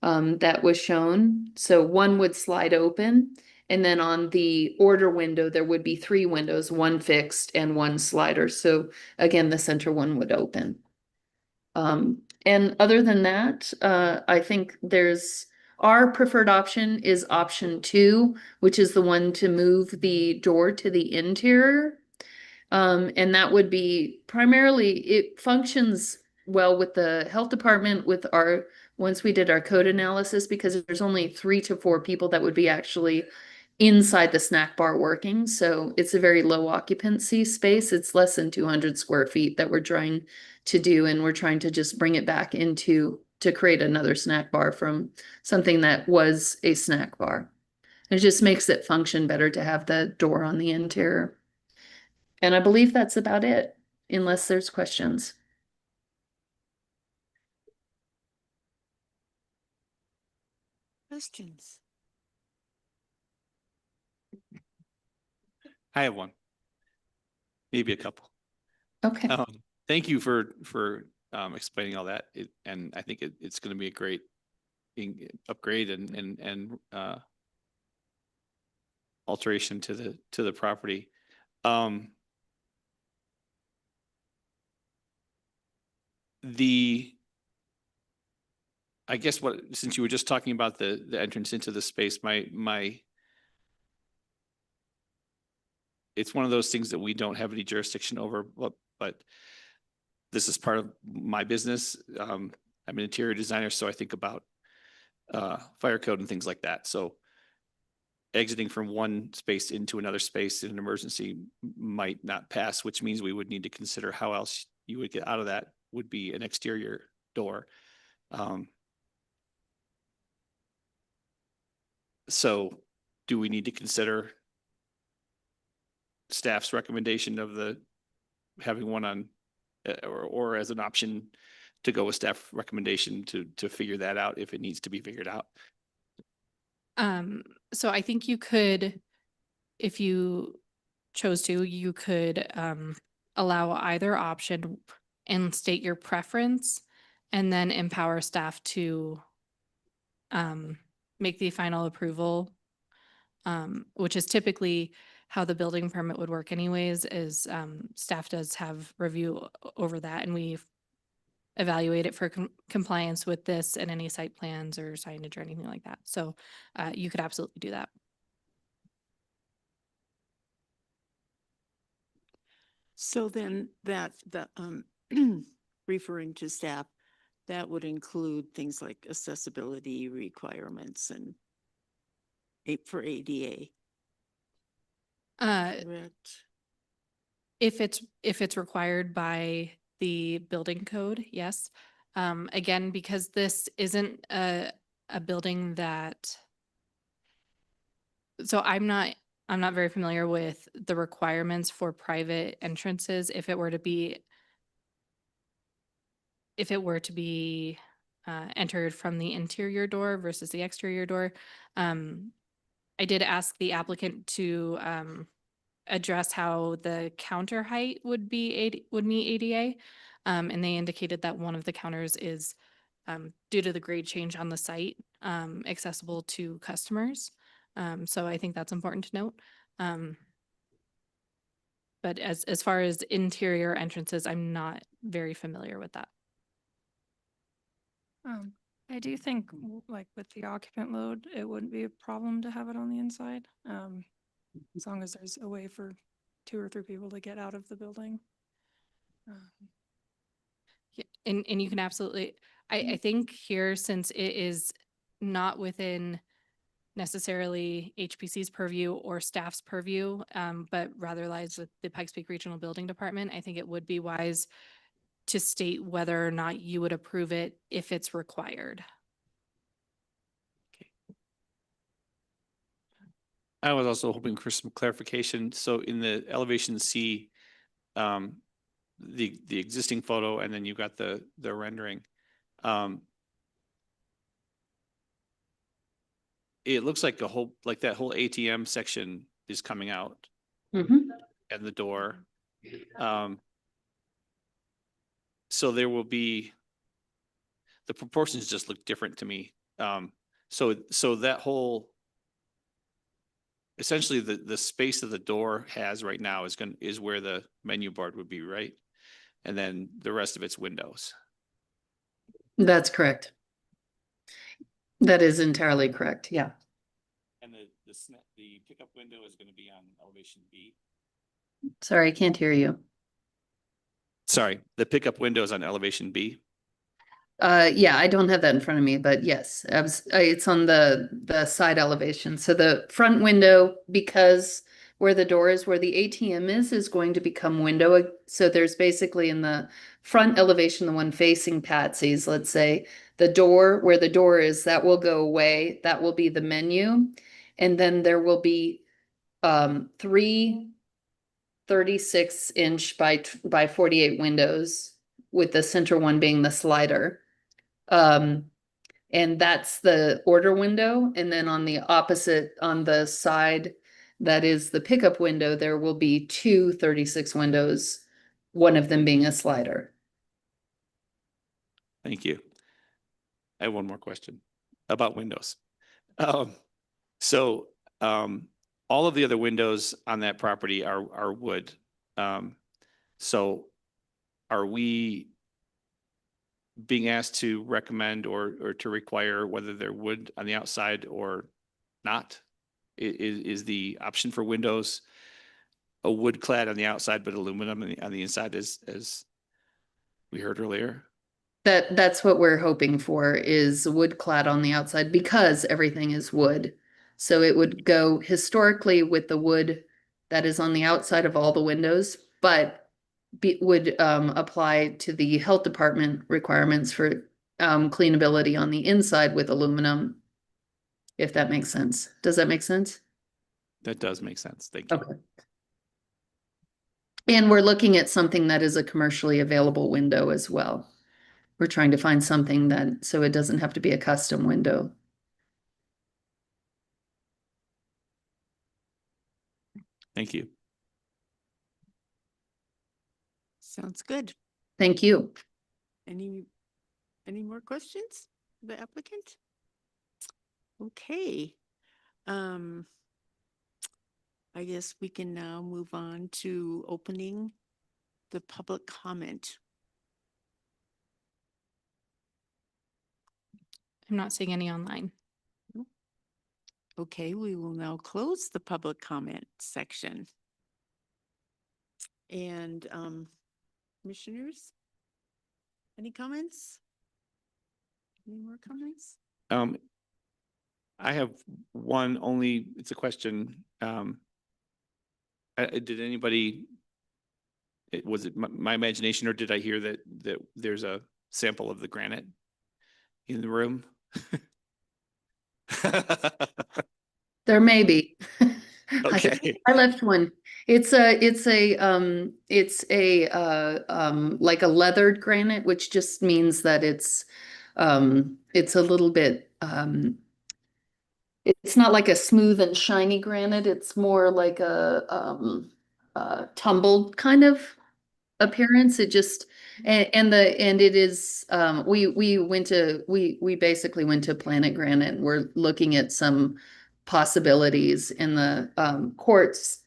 that was shown. So 1 would slide open. And then on the order window, there would be 3 windows, 1 fixed and 1 slider. So again, the center one would open. And other than that, I think our preferred option is option 2, which is the one to move the door to the interior. And that would be primarily, it functions well with the health department with our, once we did our code analysis, because there's only 3 to 4 people that would be actually inside the snack bar working. So it's a very low occupancy space. It's less than 200 square feet that we're trying to do. And we're trying to just bring it back into, to create another snack bar from something that was a snack bar. It just makes it function better to have the door on the interior. And I believe that's about it, unless there's questions. Questions? I have one. Maybe a couple. Okay. Thank you for explaining all that. And I think it's going to be a great upgrade and alteration to the property. I guess since you were just talking about the entrance into the space, it's one of those things that we don't have any jurisdiction over, but this is part of my business. I'm an interior designer, so I think about fire code and things like that. So exiting from one space into another space in an emergency might not pass, which means we would need to consider how else you would get out of that would be an exterior door. So do we need to consider staff's recommendation of having one on or as an option to go with staff recommendation to figure that out if it needs to be figured out? So I think you could, if you chose to, you could allow either option and state your preference and then empower staff to make the final approval, which is typically how the building permit would work anyways, is staff does have review over that, and we evaluate it for compliance with this and any site plans or signage or anything like that. So you could absolutely do that. So then referring to staff, that would include things like accessibility requirements and for ADA. Correct. If it's required by the building code, yes. Again, because this isn't a building that, so I'm not very familiar with the requirements for private entrances. If it were to be entered from the interior door versus the exterior door, I did ask the applicant to address how the counter height would meet ADA. And they indicated that one of the counters is, due to the grade change on the site, accessible to customers. So I think that's important to note. But as far as interior entrances, I'm not very familiar with that. I do think like with the occupant load, it wouldn't be a problem to have it on the inside. As long as there's a way for 2 or 3 people to get out of the building. Yeah, and you can absolutely, I think here, since it is not within necessarily HPC's purview or staff's purview, but rather lies with the Pikes Peak Regional Building Department, I think it would be wise to state whether or not you would approve it if it's required. I was also hoping for some clarification. So in the elevation C, the existing photo, and then you got the rendering. It looks like that whole ATM section is coming out Mm-hmm. and the door. So there will be, the proportions just look different to me. So that whole, essentially the space that the door has right now is where the menu board would be, right? And then the rest of it's windows. That's correct. That is entirely correct. Yeah. And the pickup window is going to be on elevation B. Sorry, I can't hear you. Sorry, the pickup windows on elevation B. Yeah, I don't have that in front of me, but yes, it's on the side elevation. So the front window, because where the door is, where the ATM is going to become window. So there's basically in the front elevation, the one facing Patsy's, let's say, the door where the door is, that will go away. That will be the menu. And then there will be three 36-inch by 48 windows, with the center one being the slider. And that's the order window. And then on the opposite, on the side, that is the pickup window, there will be two 36 windows, one of them being a slider. Thank you. I have one more question about windows. Um, so all of the other windows on that property are wood. So are we being asked to recommend or to require whether they're wood on the outside or not? Is the option for windows a wood clad on the outside but aluminum on the inside, as we heard earlier? That's what we're hoping for, is wood clad on the outside, because everything is wood. So it would go historically with the wood that is on the outside of all the windows, but would apply to the health department requirements for cleanability on the inside with aluminum. If that makes sense. Does that make sense? That does make sense. Thank you. Okay. And we're looking at something that is a commercially available window as well. We're trying to find something that, so it doesn't have to be a custom window. Thank you. Sounds good. Thank you. Any more questions? The applicant? Okay. I guess we can now move on to opening the public comment. I'm not seeing any online. Okay, we will now close the public comment section. And commissioners, any comments? Any more comments? I have one only, it's a question. Did anybody, was it my imagination, or did I hear that there's a sample of the granite in the room? There may be. Okay. I left one. It's a like a leathered granite, which just means that it's a little bit it's not like a smooth and shiny granite. It's more like a tumbled kind of appearance. It just and it is we basically went to Planet Granite, and we're looking at some possibilities in the quartz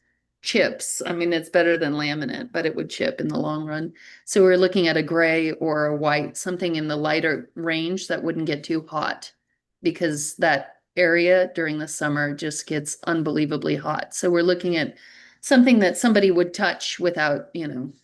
chips. I mean, it's better than laminate, but it would chip in the long run. So we're looking at a gray or a white, something in the lighter range that wouldn't get too hot, because that area during the summer just gets unbelievably hot. So we're looking at something that somebody would touch without,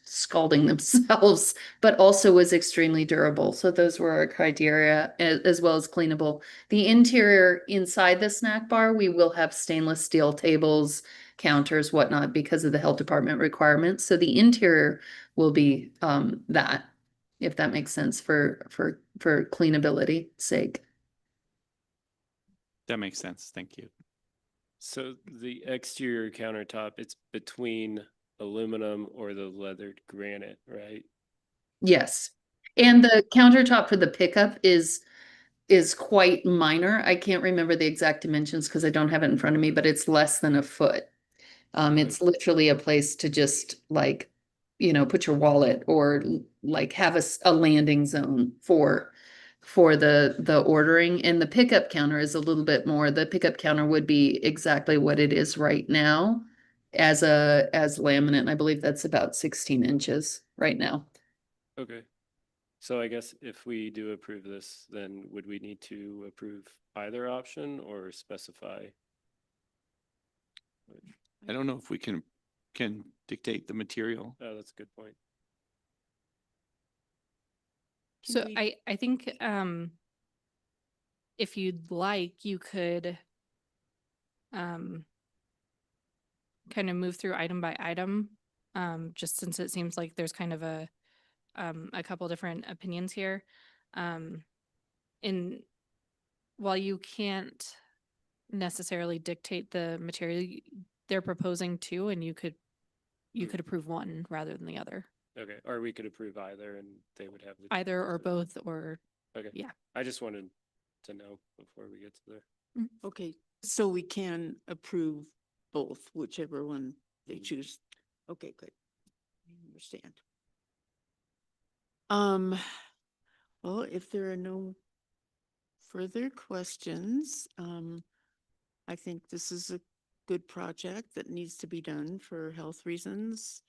scalding themselves, but also was extremely durable. So those were our criteria, as well as cleanable. The interior inside the snack bar, we will have stainless steel tables, counters, whatnot, because of the health department requirements. So the interior will be that, if that makes sense, for cleanability sake. That makes sense. Thank you. So the exterior countertop, it's between aluminum or the leathered granite, right? Yes. And the countertop for the pickup is quite minor. I can't remember the exact dimensions because I don't have it in front of me, but it's less than a foot. It's literally a place to just put your wallet, or like have a landing zone for the ordering. And the pickup counter is a little bit more. The pickup counter would be exactly what it is right now as laminate. And I believe that's about 16 inches right now. Okay. So I guess if we do approve this, then would we need to approve either option or specify? I don't know if we can can dictate the material. Oh, that's a good point. Can So we- I think, if you'd like, you could, kind of move through item by item, just since it seems like there's kind of a couple different opinions here. In, while you can't necessarily dictate the material they're proposing to, and you could approve one rather than the other, Okay, or we could approve either and they would have the either or choice both, or Okay. yeah. I just wanted to know before we get to there. Okay, so we can approve both, whichever one they Mhm. choose. Okay, good. I understand. Well, if there are no further questions, I think this is a good project that needs to be done for health reasons.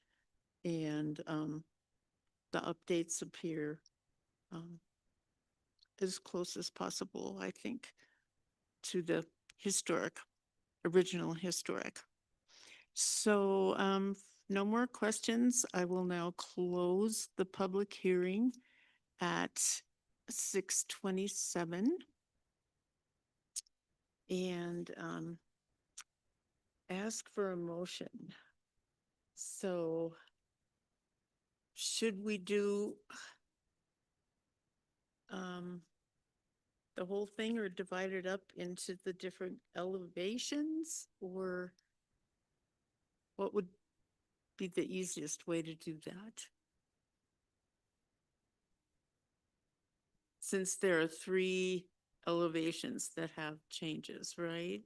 And, the updates appear, as close as possible, I think, to the original historic. So, no more questions. I will now close the public hearing at 6:27. And, ask for a motion. So should we do the whole thing or divide it up into the different elevations, or what would be the easiest way to do that? Since there are 3 elevations that have changes, right?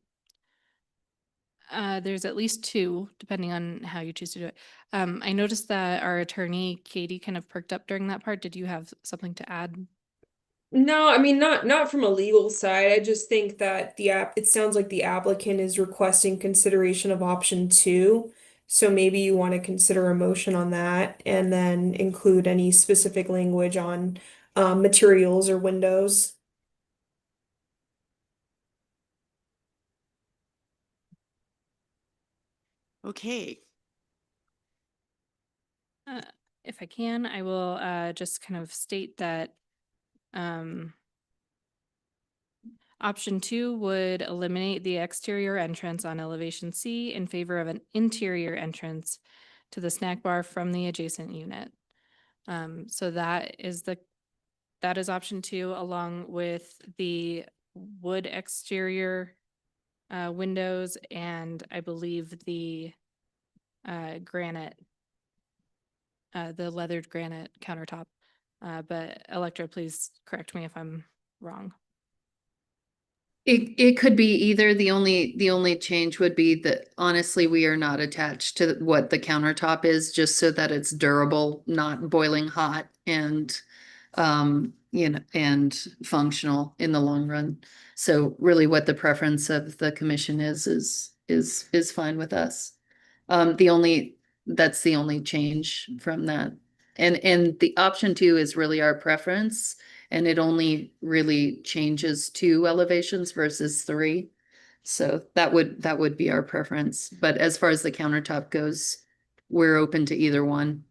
There's at least 2, depending on how you choose to do it. I noticed that our attorney, Katie, kind of perked up during that part. Did you have something to add? No, I mean not from a legal side. I just think that it sounds like the applicant is requesting consideration of option 2. So maybe you want to consider a motion on that and then include any specific language on materials or windows. Okay, If I can, I will just kind of state that option 2 would eliminate the exterior entrance on elevation C in favor of an interior entrance to the snack bar from the adjacent unit. So that is option 2, along with the wood exterior windows, and I believe the granite, the leathered granite countertop. But Electra, please correct me if I'm wrong. It could be either. The only change would be that honestly, we are not attached to what the countertop is, just so that it's durable, not boiling hot, and and functional in the long run. So really what the preference of the commission is fine with us. That's the only change from that. And the option 2 is really our preference, and it only really changes 2 elevations versus 3. So that would be our preference. But as far as the countertop goes, we're open to either one.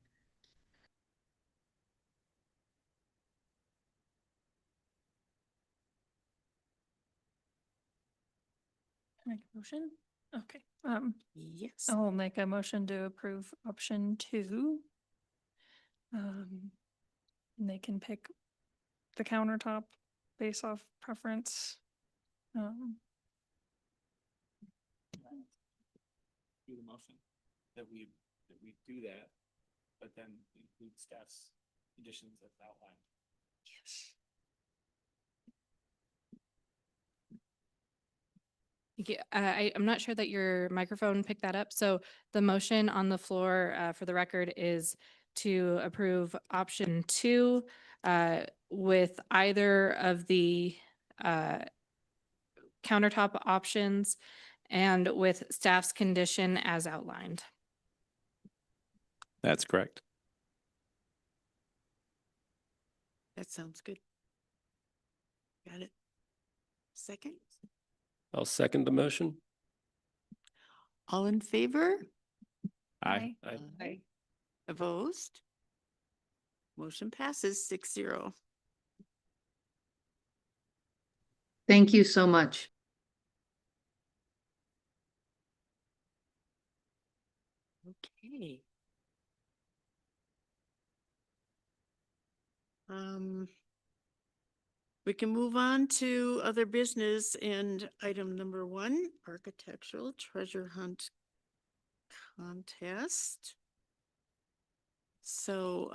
Make a motion? Okay. yes. I'll make a motion to approve option 2. And they can pick the countertop based off preference. Do the motion that we do that, but then include staff's conditions as outlined. Yes. Thank you. I'm not sure that your microphone picked that up. So the motion on the floor, for the record, is to approve option 2 with either of the countertop options and with staff's condition as outlined. That's correct. That sounds good. Got it. Second, I'll second the motion. all in favor? Aye. I Opposed? Motion passes 6-0. Thank you so much. Okay. We can move on to other business and item number 1, architectural treasure hunt contest. So,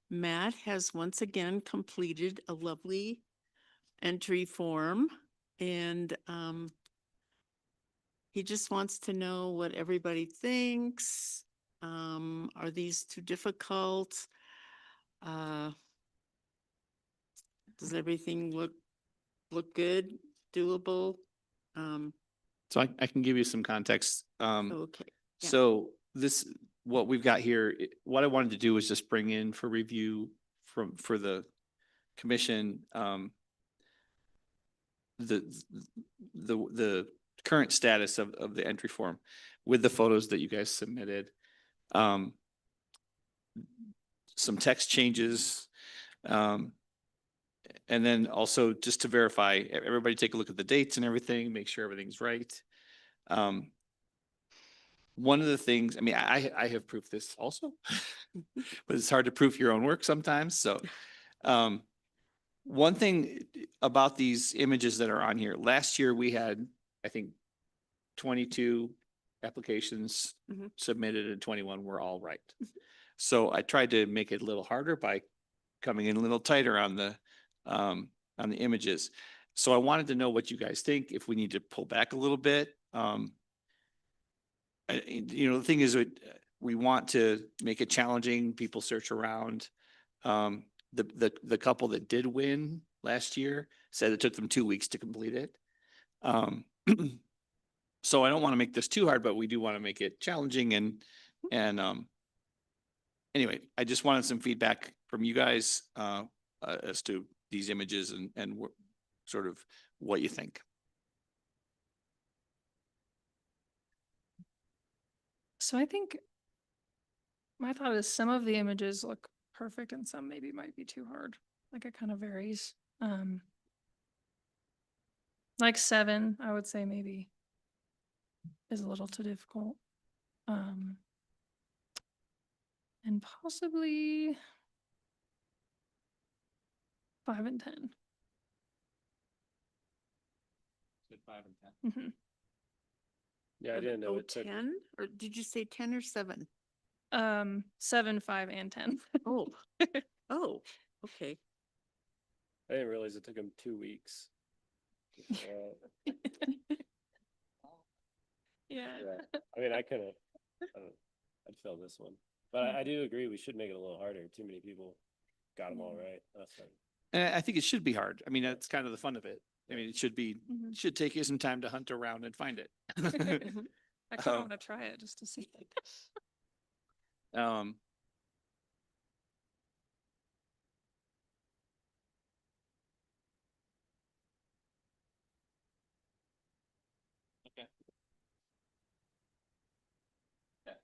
Matt has once again completed a lovely entry form and, he just wants to know what everybody thinks. Are these too difficult? Does everything look good, doable? So I can give you some context. Okay. Yeah. So what we've got here, what I wanted to do was just bring in for review for the commission, the current status of the entry form with the photos that you guys submitted. Some text changes, and then also just to verify, everybody take a look at the dates and everything, make sure everything's right. One of the things, I mean, I have proofed this also, but it's hard to proof your own work sometimes. So, one thing about these images that are on here, last year we had, I think, 22 applications Mhm. submitted and 21 were all right. So I tried to make it a little harder by coming in a little tighter on the images. So I wanted to know what you guys think, if we need to pull back a little bit. The thing is, we want to make it challenging, people search around. The couple that did win last year said it took them 2 weeks to complete it. So I don't want to make this too hard, but we do want to make it challenging and anyway, I just wanted some feedback from you guys as to these images and sort of what you think. So I think my thought is some of the images look perfect and some maybe might be too hard. Like it kind of varies. Like 7, I would say maybe is a little too difficult. And possibly 5 and 10. 5 and 10. Mhm. Yeah, I didn't know it took. 10, or did you say 10 or 7? 7, 5, and 10. Oh, oh, okay. I didn't realize it took them 2 weeks. Yeah. Yeah. I mean, I'd fill this one, but I do agree we should make it a little harder. Too many people got them all right. That's fine. And I think it should be hard. I mean, that's kind of the fun of it. I mean, it should Mhm. should take you some time to hunt around and find it. I kind of want to try it just to see. Um, okay. Yeah.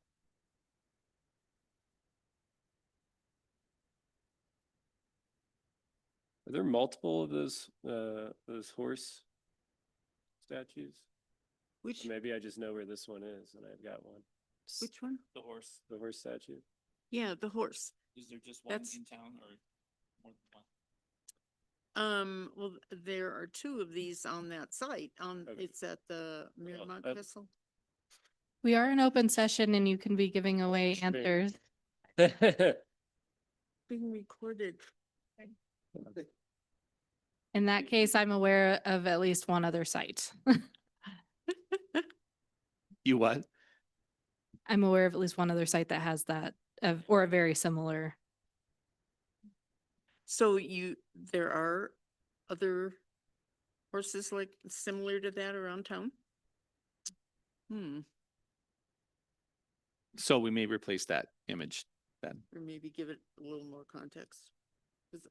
Are there multiple of those horse statues? Which, Maybe I just know where this one is and I've got one. which one? The horse. The horse statue. Yeah, the horse. Is there just one That's- in town or more than one? Well, there are 2 of these on that site. Okay. It's at the Miramont that- Castle. We are in open session and you can be giving away answers. Being recorded. In that case, I'm aware of at least one other site. You what? I'm aware of at least one other site that has that or a very similar. So there are other horses like similar to that around town? So we may replace that image then. Or maybe give it a little more context. 'Cause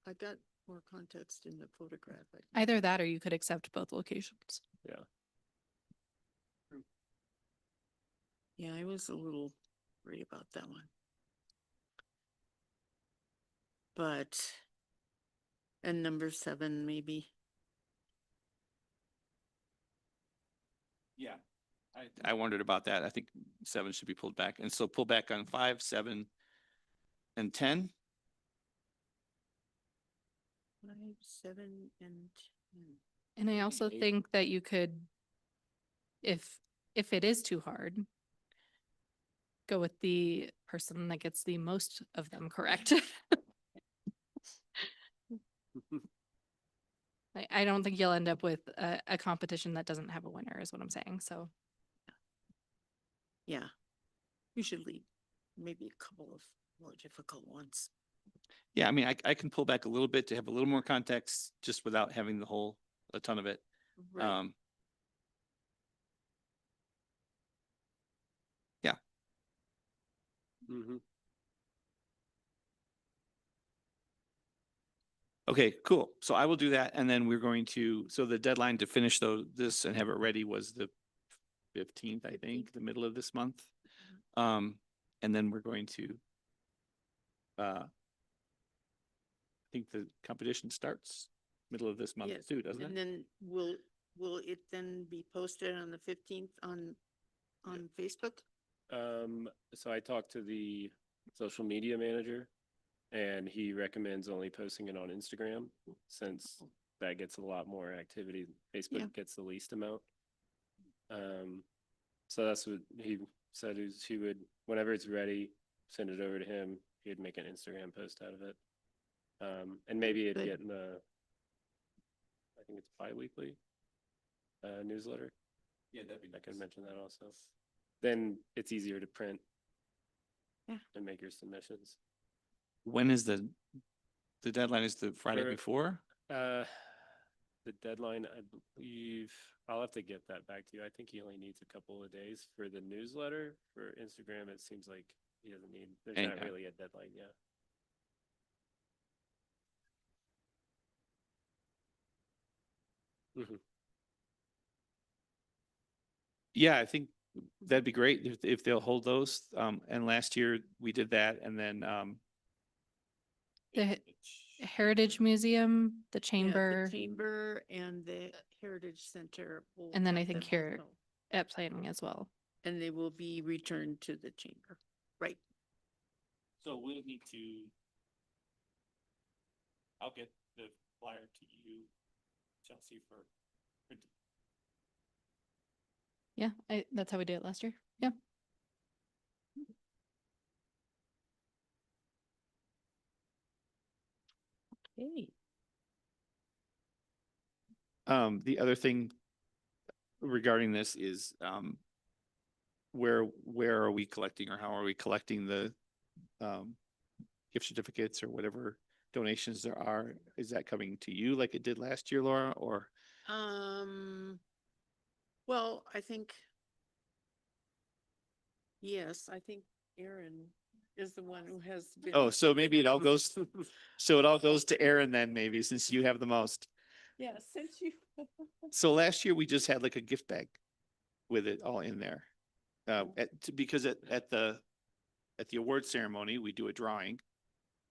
I got more context in the photograph. Either that or you could accept both locations. Yeah. Yeah, I was a little worried about that one. But, and number 7, maybe. Yeah. I wondered about that. I think 7 should be pulled back. And so pull back on 5, 7, and 10. 5, 7, and 10. And I also Eight. think that you could, if it is too hard, go with the person that gets the most of them correct. I don't think you'll end up with a competition that doesn't have a winner, is what I'm saying. So Yeah, you should leave maybe a couple of more difficult ones. Yeah, I mean, I can pull back a little bit to have a little more context just without having a ton of it. Right. Yeah. Mm-hmm. Okay, cool. So I will do that. And then we're going to, so the deadline to finish this and have it ready was the 15th, I think, the middle of this month. And then we're going to, I think the competition starts middle of this month Yes, too, doesn't and it? then will it then be posted on the 15th on Facebook? So I talked to the social media manager and he recommends only posting it on Instagram since that gets a lot more activity. Facebook Yeah. gets the least amount. So that's what he said is he would, whenever it's ready, send it over to him. He'd make an Instagram post out of it. And maybe it'd Good. get in the, I think it's bi-weekly newsletter. Yeah, that'd be I can mention that also. Then it's easier to print. Yeah. And make your submissions. When is the deadline is the Friday For- before? The deadline, I believe, I'll have to get that back to you. I think he only needs a couple of days for the newsletter. For Instagram, it seems like he doesn't need, there's not Okay. really a deadline yet. Mhm. Yeah, I think that'd be great if they'll hold those. And last year we did that and then, the Heritage Museum, the Yeah, Chamber, the Chamber and the Heritage Center. will and then I have think them here also. at planning as well. And they will be returned to the Chamber. Right. so we'll need to, I'll get the flyer to you, Chelsea, for printing. Yeah, that's how we did it last year. Yeah. Hey. The other thing regarding this is, where are we collecting or how are we collecting the, gift certificates or whatever donations there are? Is that coming to you like it did last year, Laura, or? Well, I think. Yes, I think Aaron is the one who has been. Oh, so maybe it all goes, so it all goes to Aaron then maybe, since you have the most. Yeah, since you. So last year we just had like a gift bag with it all in there. Because at the award ceremony, we do a drawing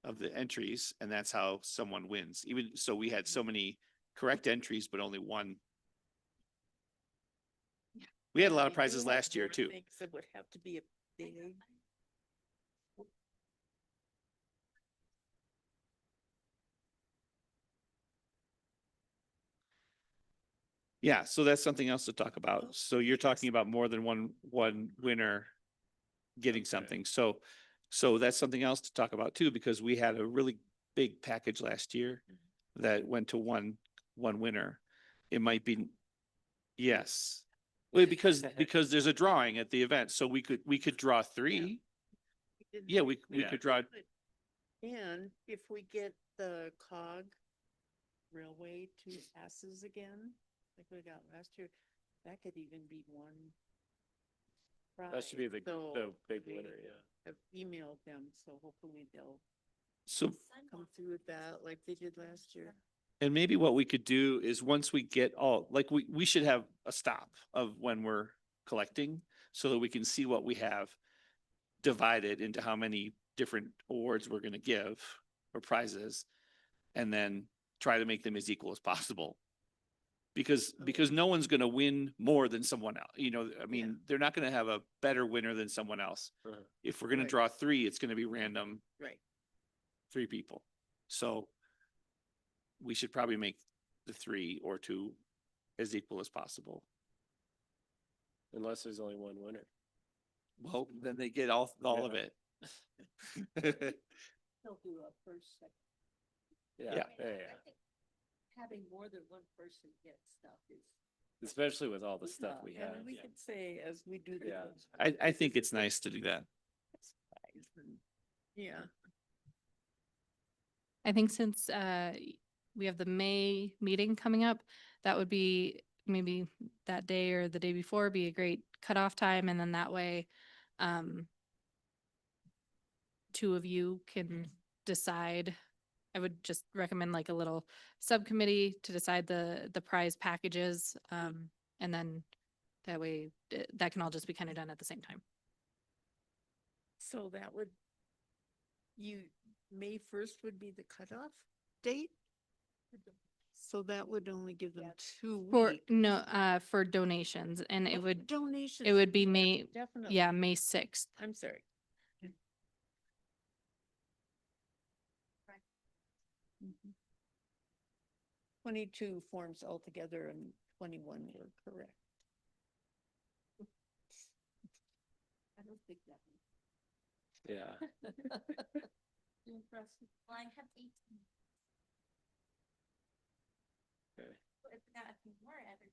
of the entries and that's how someone wins. Even so, we had so many correct entries, but only one. We had a lot of prizes last year too. It would have to be a big. Yeah, so that's something else to talk about. So you're talking about more than one winner getting Okay. something. So that's something else to talk about too, because we had a really big package last year that went to one winner. It might be, yes. Well, because there's a drawing at the event, so we could draw 3. Yeah, we Yeah. could draw. And if we get the cog railway 2 passes again, like we got last year, that could even be one. That should be the So big they winner, yeah. have emailed them, so hopefully they'll So, come through with that like they did last year. and maybe what we could do is once we get all, like we should have a stop of when we're collecting. so that we can see what we have divided into how many different awards we're gonna give or prizes, and then try to make them as equal as possible. Because no one's gonna win more than someone else, you know, I mean, they're not gonna have a better winner than someone else. If we're gonna Right. draw three, it's gonna be random, Right. 3 people. So we should probably make the 3 or 2 as equal as possible. Unless there's only one winner. Well, then they get all of it. They'll do a first, second. Yeah, Yeah. yeah. Having more than one person get stuff is. Especially with all the stuff we Yeah, have. and we can say as we do the. Yeah. I think it's nice to do that. Yeah. I think since we have the May meeting coming up, that would be maybe that day or the day before be a great cutoff time, and then that way, two of you can decide. I would just recommend like a little subcommittee to decide the prize packages, and then that way that can all just be kind of done at the same time. So that would, May 1st would be the cutoff date? So that would only give them 2 For weeks. no, for donations, and it Oh, would donations. it would be yeah, May, Definitely. yeah, May 6th. I'm sorry. Mhm. 22 forms altogether and 21 were correct. I don't think that. Yeah. Impressive. Well, I have 18. Okay. If not, if more ever.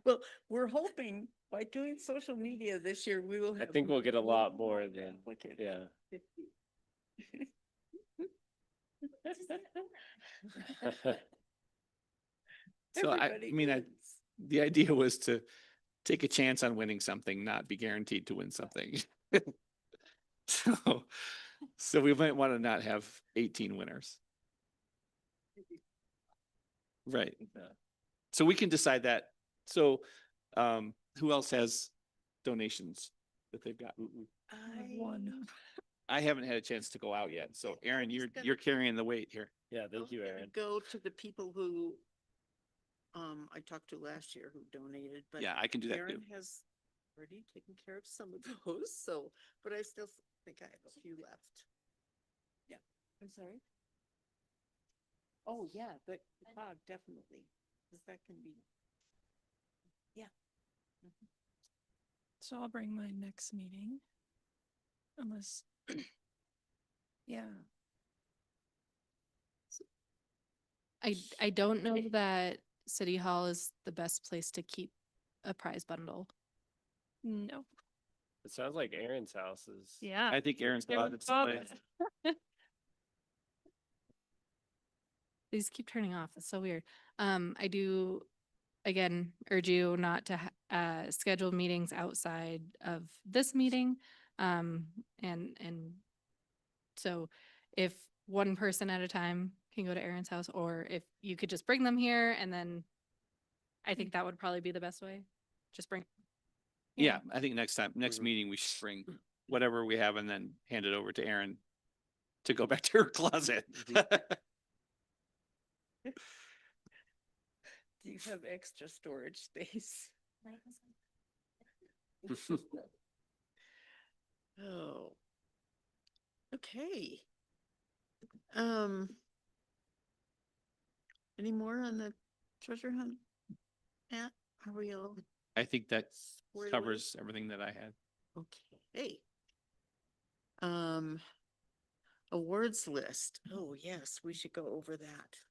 Well, we're hoping by doing social media this year, we will I have. think we'll get a lot more than, applicants. yeah. 50. So Everybody wins. the idea was to take a chance on winning something, not be guaranteed to win something. So we might want to not have 18 winners. Right. So we can decide that. So, who else has donations that they've got? One. I haven't had a chance to go out yet. So Aaron, was you're gonna- carrying the weight here. Yeah, I thank was you, gonna Aaron. Go to the people who, I talked to last year who donated, but. Yeah, I can do that too. Aaron has already taken care of some of those, so, but I still think I have a few left. Yeah, I'm sorry. Oh, yeah, the cog, definitely, because that can be. Yeah. Mhm. So I'll bring my next meeting. Unless, yeah. I don't know that City Hall is the best place to keep a prize bundle. No. It sounds like Aaron's house is. Yeah. I think Aaron's got Aaron's it. father. These keep turning off. It's so weird. I do, again, urge you not to schedule meetings outside of this meeting. And so if one person at a time can go to Aaron's house, or if you could just bring them here, and then I think that would probably be the best way. Just bring. Yeah, I think next Mhm. meeting, we should bring whatever we have and then hand it over to Aaron to go back to her closet. Do you have extra storage space? Oh. Okay. Any more on the treasure hunt? Matt, are we all I think that squared away? covers everything that I had. Okay. Awards list. Oh, yes, we should go over that.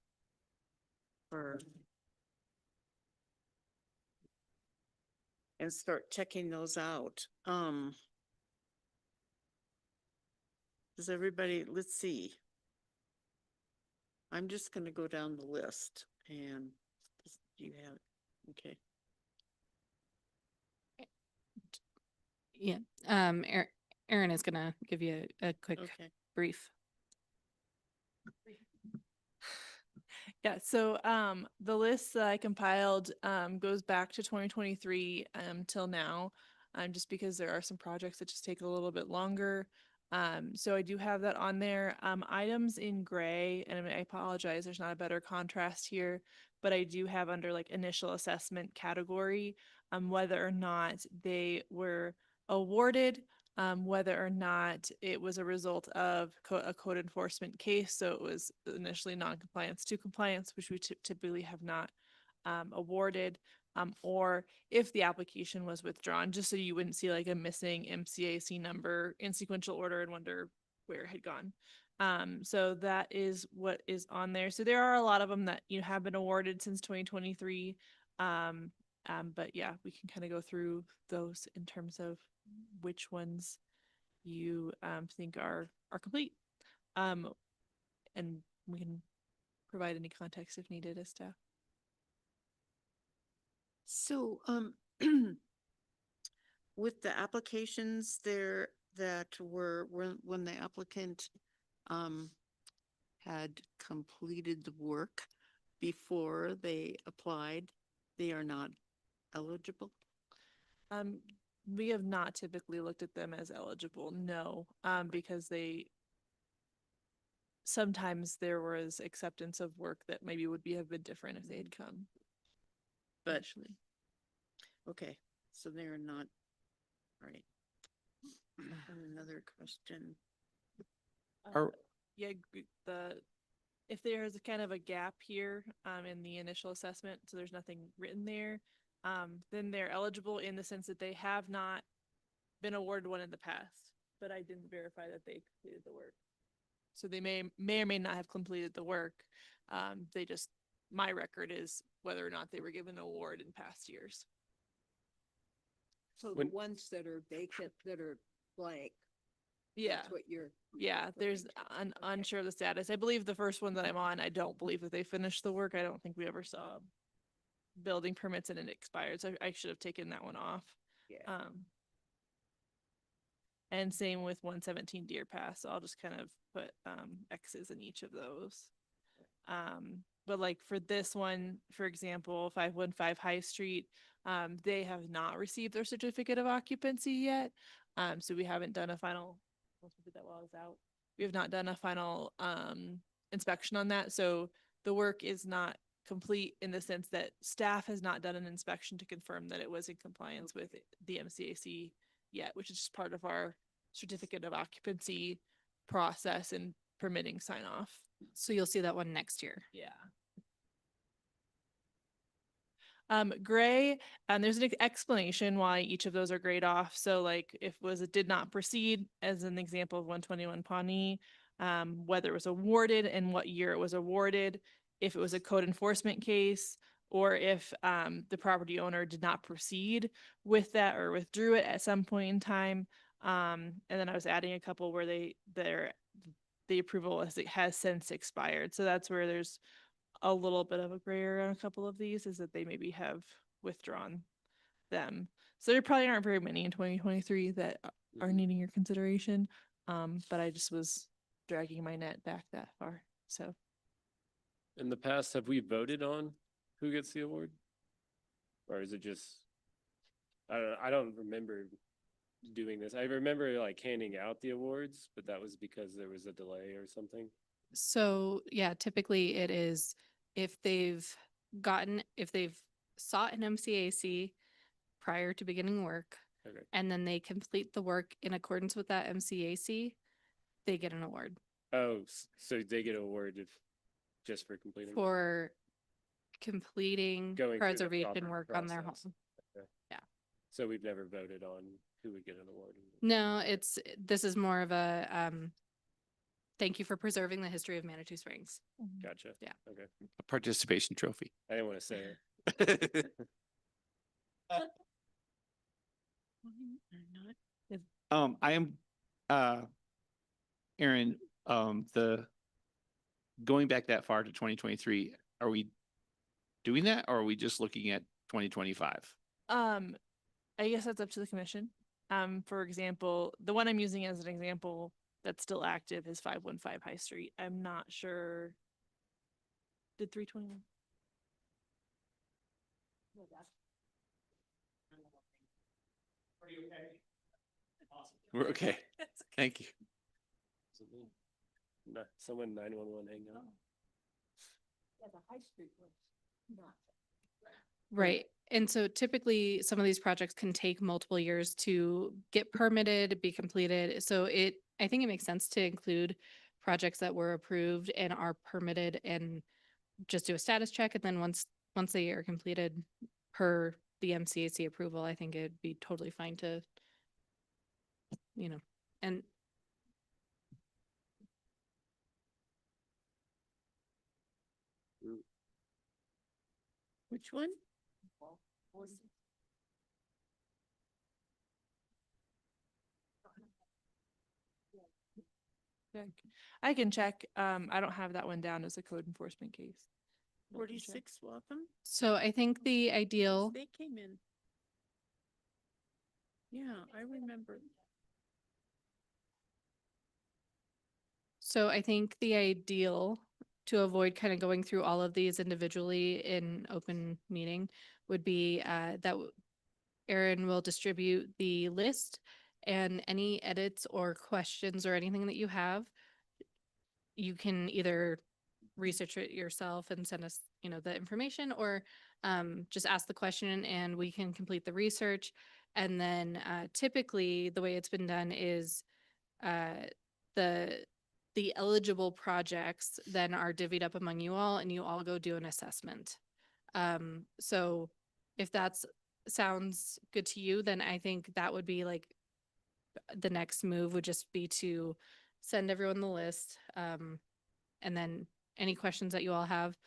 And start checking those out. Does everybody, let's see. I'm just gonna go down the list and you have, okay. Yeah. Aaron is gonna give you a quick Okay. brief. Yeah, so the list that I compiled goes back to 2023 till now, just because there are some projects that just take a little bit longer. So I do have that on there. Items in gray, and I apologize, there's not a better contrast here, but I do have under like initial assessment category, whether or not they were awarded, whether or not it was a result of a code enforcement case. So it was initially non-compliance to compliance, which we typically have not awarded, or if the application was withdrawn, just so you wouldn't see like a missing MCAC number in sequential order and wonder where it had gone. So that is what is on there. So there are a lot of them that have been awarded since 2023. But yeah, we can kind of go through those in terms of which ones you think are complete. And we can provide any context if needed as to. So, with the applications there that were, when the applicant, had completed the work before they applied, they are not eligible? We have not typically looked at them as eligible, no, because sometimes there was acceptance of work that maybe would have been different if they had come. But, Actually, okay, so they're not, all right. Another question. Are- yeah, if there's a kind of a gap here in the initial assessment, so there's nothing written there, then they're eligible in the sense that they have not been awarded one in the past, but I didn't verify that they completed the work. So they may or may not have completed the work. My record is whether or not they were given an award in past years. So the When- ones that are vacant, that are blank, Yeah. that's what you're. Yeah, there's unsure of the status. I believe the first one that I'm on, I don't believe that they finished the work. I don't think we ever saw building permits and it expired. So I should have taken that one off. Yeah. And same with 117 Deer Pass. So I'll just kind of put X's in each of those. But like for this one, for example, 515 High Street, they have not received their certificate of occupancy yet. So we haven't done a final, let's do that while I was out. We have not done a final inspection on that. So the work is not complete in the sense that staff has not done an inspection to confirm that it was in compliance with the MCAC yet, which is just part of our certificate of occupancy process and permitting sign off. So you'll see that one next year. Yeah. Gray, and there's an explanation why each of those are grayed off. So like if it did not proceed, as an example of 121 Pawnee, whether it was awarded and what year it was awarded, if it was a code enforcement case, or if the property owner did not proceed with that or withdrew it at some point in time. And then I was adding a couple where the approval has since expired. So that's where there's a little bit of a gray area on a couple of these, is that they maybe have withdrawn them. So there probably aren't very many in 2023 that are needing your consideration. But I just was dragging my net back that far. So In the past, have we voted on who gets the award? Or is it just, I don't remember doing this. I remember like handing out the awards, but that was because there was a delay or something. So yeah, typically it is if they've sought an MCAC prior to beginning work, Okay. and then they complete the work in accordance with that MCAC, they get an award Oh, so they get awarded just for completing? for completing Going through the preservation proper work on their home. process. Okay. Yeah. So we've never voted on who would get an award? No, this is more of a thank you for preserving the history of Manitou Springs. Gotcha. Yeah. Okay. A participation trophy. I didn't want to say it. I am, Aaron, going back that far to 2023, are we doing that or are we just looking at 2025? I guess that's up to the commission. For example, the one I'm using as an example that's still active is 515 High Street. I'm not sure Did 321? We're okay. Thank you. Someone 911 hang up. Yeah, the High Street was not. Right. And so typically some of these projects can take multiple years to get permitted, be completed. So I think it makes sense to include projects that were approved and are permitted and just do a status check. And then once they are completed per the MCAC approval, I think it'd be totally fine to, and Which one? I can check. I don't have that one down as a code enforcement case. But I can check. 46 Waltham? so I think the ideal. They came in. Yeah, I remember. So I think the ideal to avoid kind of going through all of these individually in open meeting would be that Erin will distribute the list, and any edits or questions or anything that you have, you can either research it yourself and send us, the information, or just ask the question and we can complete the research. And then typically the way it's been done is the eligible projects then are divvied up among you all and you all go do an assessment. So if that's sounds good to you, then I think that would be like the next move would just be to send everyone the list. And then any questions that you all have.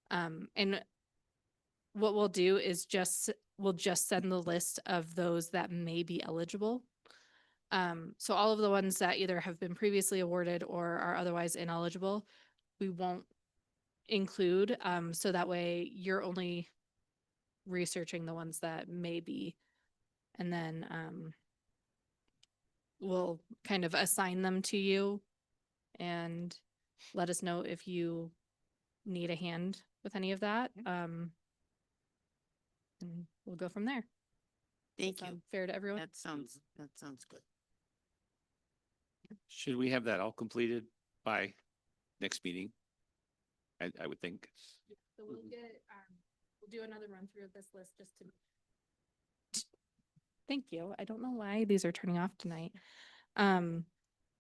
And what we'll do is we'll just send the list of those that may be eligible. So all of the ones that either have been previously awarded or are otherwise ineligible, we won't include. So that way you're only researching the ones that may be, and then we'll kind of assign them to you and let us know if you need a hand with any of that. And we'll go from there. Thank Sound you. fair to everyone? That sounds good. Should we have that all completed by next meeting? I would think. So we'll do another run through of this list just to. Thank you. I don't know why these are turning off tonight.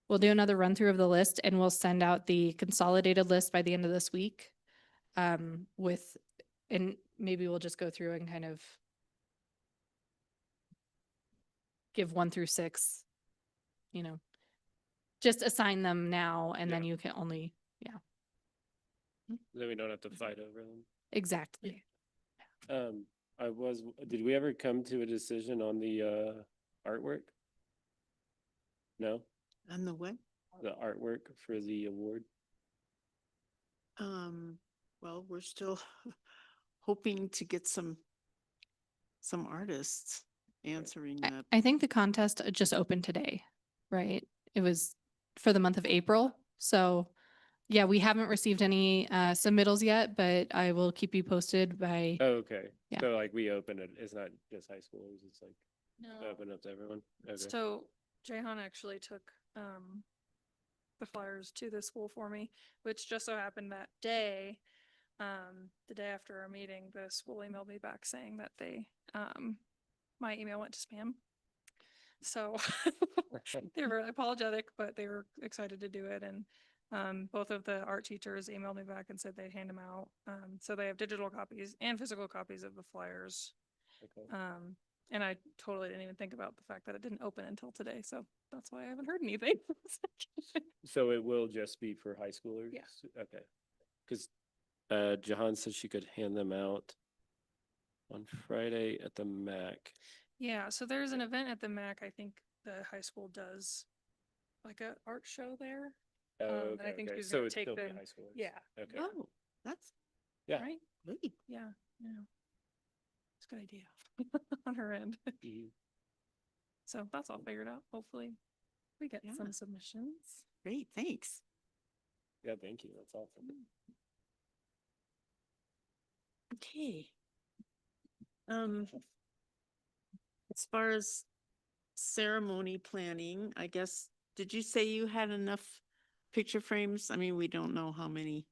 We'll do another run through of the list and we'll send out the consolidated list by the end of this week. And maybe we'll just go through and kind of give 1 through 6, just assign them now and then you can only, Then we don't have to fight over them. exactly. Did we ever come to a decision on the artwork? No, On the what? the artwork for the award. Well, we're still hoping to get some artists answering that. I think the contest just opened today, right? It was for the month of April. So yeah, we haven't received any submittals yet, but I will keep you posted by. Oh, okay. Yeah. So like we open it, it's not just high schoolers, it's like No. open up to everyone. Okay. So Jahan actually took the flyers to the school for me, which just so happened that day, the day after our meeting, the school emailed me back saying that my email went to spam. So they were apologetic, but they were excited to do it. And both of the art teachers emailed me back and said they'd hand them out. So they have digital copies and physical copies of the flyers. Okay. And I totally didn't even think about the fact that it didn't open until today. So that's why I haven't heard anything. So it will just be for high schoolers? Yeah. Okay. Because Jahan said she could hand them out on Friday at the MAC. Yeah, so there's an event at the MAC. I think the high school does like a art show there. Oh, and I think she's so gonna it'd take still be them. high schoolers. Yeah. Okay. Oh, that's Yeah. Right? great. Yeah. It's a good idea on her end. Mhm. So that's all figured out. Hopefully we get Yeah. some submissions. Great, thanks. Yeah, thank you. That's awesome. Okay. As far as ceremony planning, I guess, did you say you had enough picture frames? I mean, we don't know how many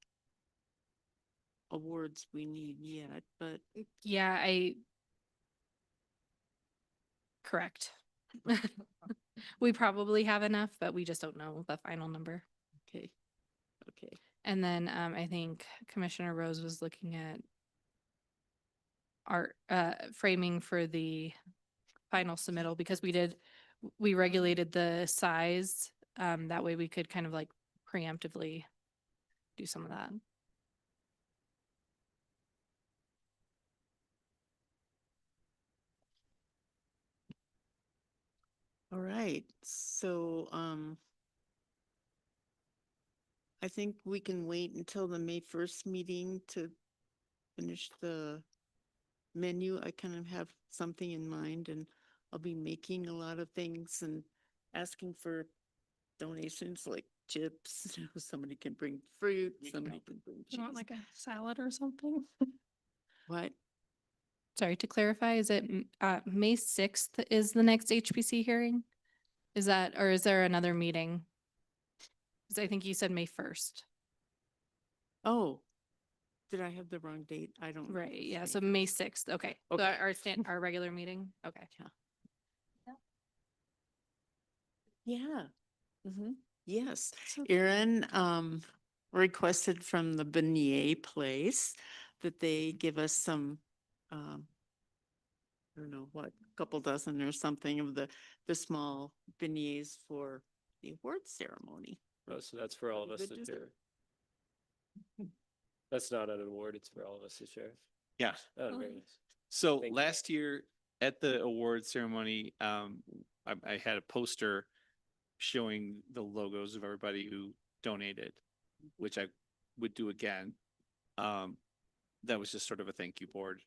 awards we need yet, but Yeah, correct. We probably have enough, but we just don't know the final number. okay. Okay. And then I think Commissioner Rose was looking at art framing for the final submittal because we regulated the size. That way we could kind of like preemptively do some of that. All right, so, I think we can wait until the May 1st meeting to finish the menu. I kind of have something in mind and I'll be making a lot of things and asking for donations like chips. Somebody can bring fruit, somebody can bring You want cheese. like a salad or something? What? Sorry, to clarify, is it May 6th is the next HPC hearing? Is that, or is there another meeting? Because I think you said May 1st. Oh, did I have the wrong date? I don't. know. Right, yeah, Sorry. so May 6th, okay. So Okay. our regular meeting, okay. Yeah. Yes, Erin, requested from the beignet place that they give us some, I don't know, what, couple dozen or something of the small beignets for the award ceremony. Oh, so that's for all of us Good to to- share. That's not an award, it's for all of us to share. Yeah. Oh, very nice. So Thank you. last year at the award ceremony, I had a poster showing the logos of everybody who donated, which I would do again. That was just sort of a thank you board.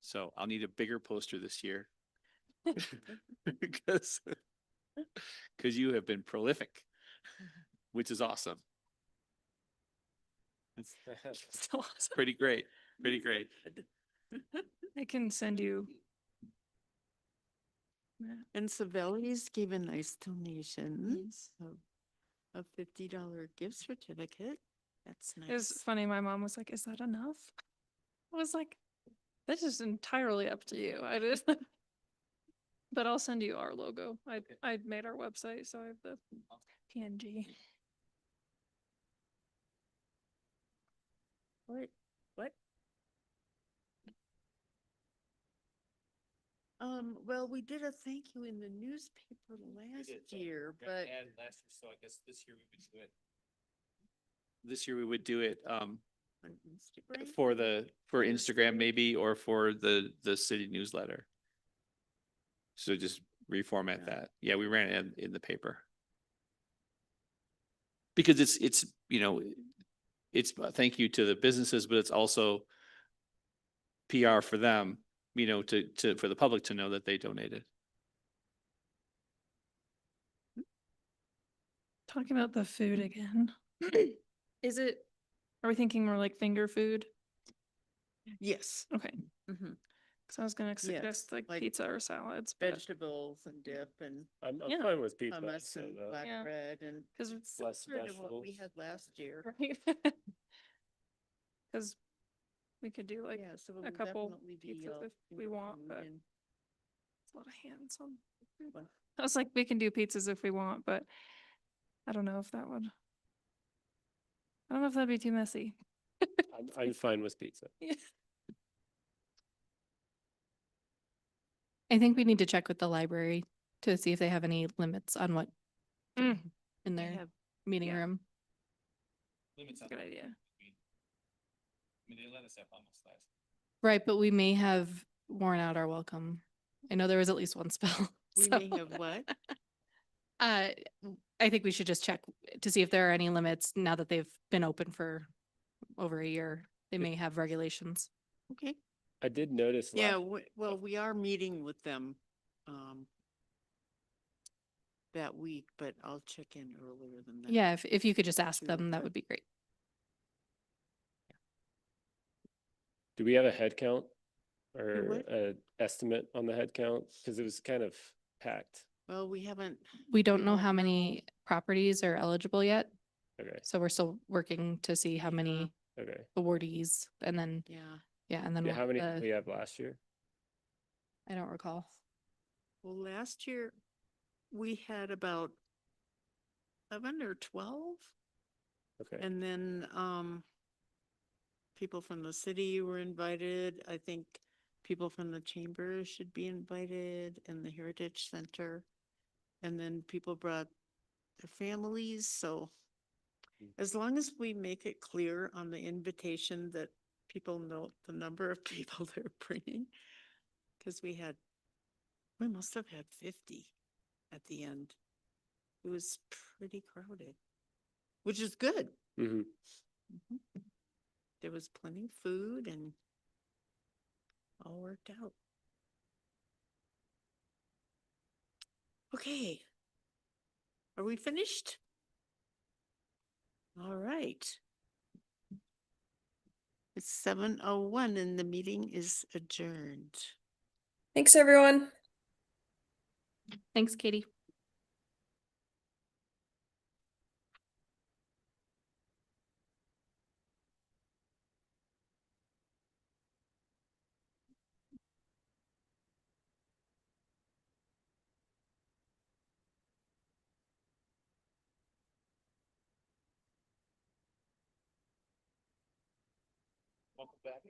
So I'll need a bigger poster this year. Because you have been prolific, which is awesome. It's So awesome. pretty great. Pretty great. I can send you. And Savelli's gave a nice donation of $50 gift certificate. That's It was nice. funny. My mom was like, "Is that enough?" I was like, "This is entirely up to you." I did, but I'll send you our logo. I made our website, so I have the PNG. What? What? Well, we did a thank you in the newspaper last year, but last year, so I guess this year we would do it. This year we would do it on Instagram. for Instagram maybe, or for the city newsletter. So just reformat Yeah. that. Yeah, we ran it in the paper. Because it's, it's a thank you to the businesses, but it's also PR for them, for the public to know that they donated. Talking about the food again. Is it? Are we thinking more like finger food? Yes. Okay, Mhm. because I was gonna suggest like like pizza or salads, but Vegetables and dip and I'm Yeah. fine with pizza. hummus so, and uh, black Yeah. bread and because it's Less similar to what we vegetables. had last year. right. Because we could do like Yeah, so a it'll couple definitely be, pizzas if we finger want, food but and- it's a lot of hands on. food. What? I was like, we can do pizzas if we want, but I don't know if that would. I don't know if that'd be too messy. I'm fine with pizza. Yeah. I think we need to check with the library to see if they have any limits on what Mm. in They their have- meeting yeah. room. That's a good idea. I mean, they let us have almost last. Right, but we may have worn out our welcome. I know there was at least one spell. We so- may have what? I think we should just check to see if there are any limits now that they've been open for over a year. They may have regulations. Okay. I did notice. Yeah, last- well, we are meeting with them, that week, but I'll check in earlier than that. Yeah, if you could just ask Sure. them, that would be great. Do we have a head count or what? a estimate on the head count? Because it was kind of packed. Well, we haven't. We don't know don't how know. many properties are eligible yet, Okay, so we're still working to see how Yeah. many okay. awardees and then, Yeah. yeah, and then Yeah, what how many did we the, have last year? I don't recall. Well, last year we had about 11 or 12. Okay, And then people from the city were invited. I think people from the chamber should be invited and the Heritage Center. And then people brought their families. So as long as we make it clear on the invitation that people know the number of people they're bringing, because we must have had 50 at the end. It was pretty crowded, which is good. mm-hmm. Mhm. There was plenty of food and all worked out. Okay. Are we finished? All right. It's 7:01 and the meeting is adjourned. Thanks, everyone. Thanks, Katie. Welcome back.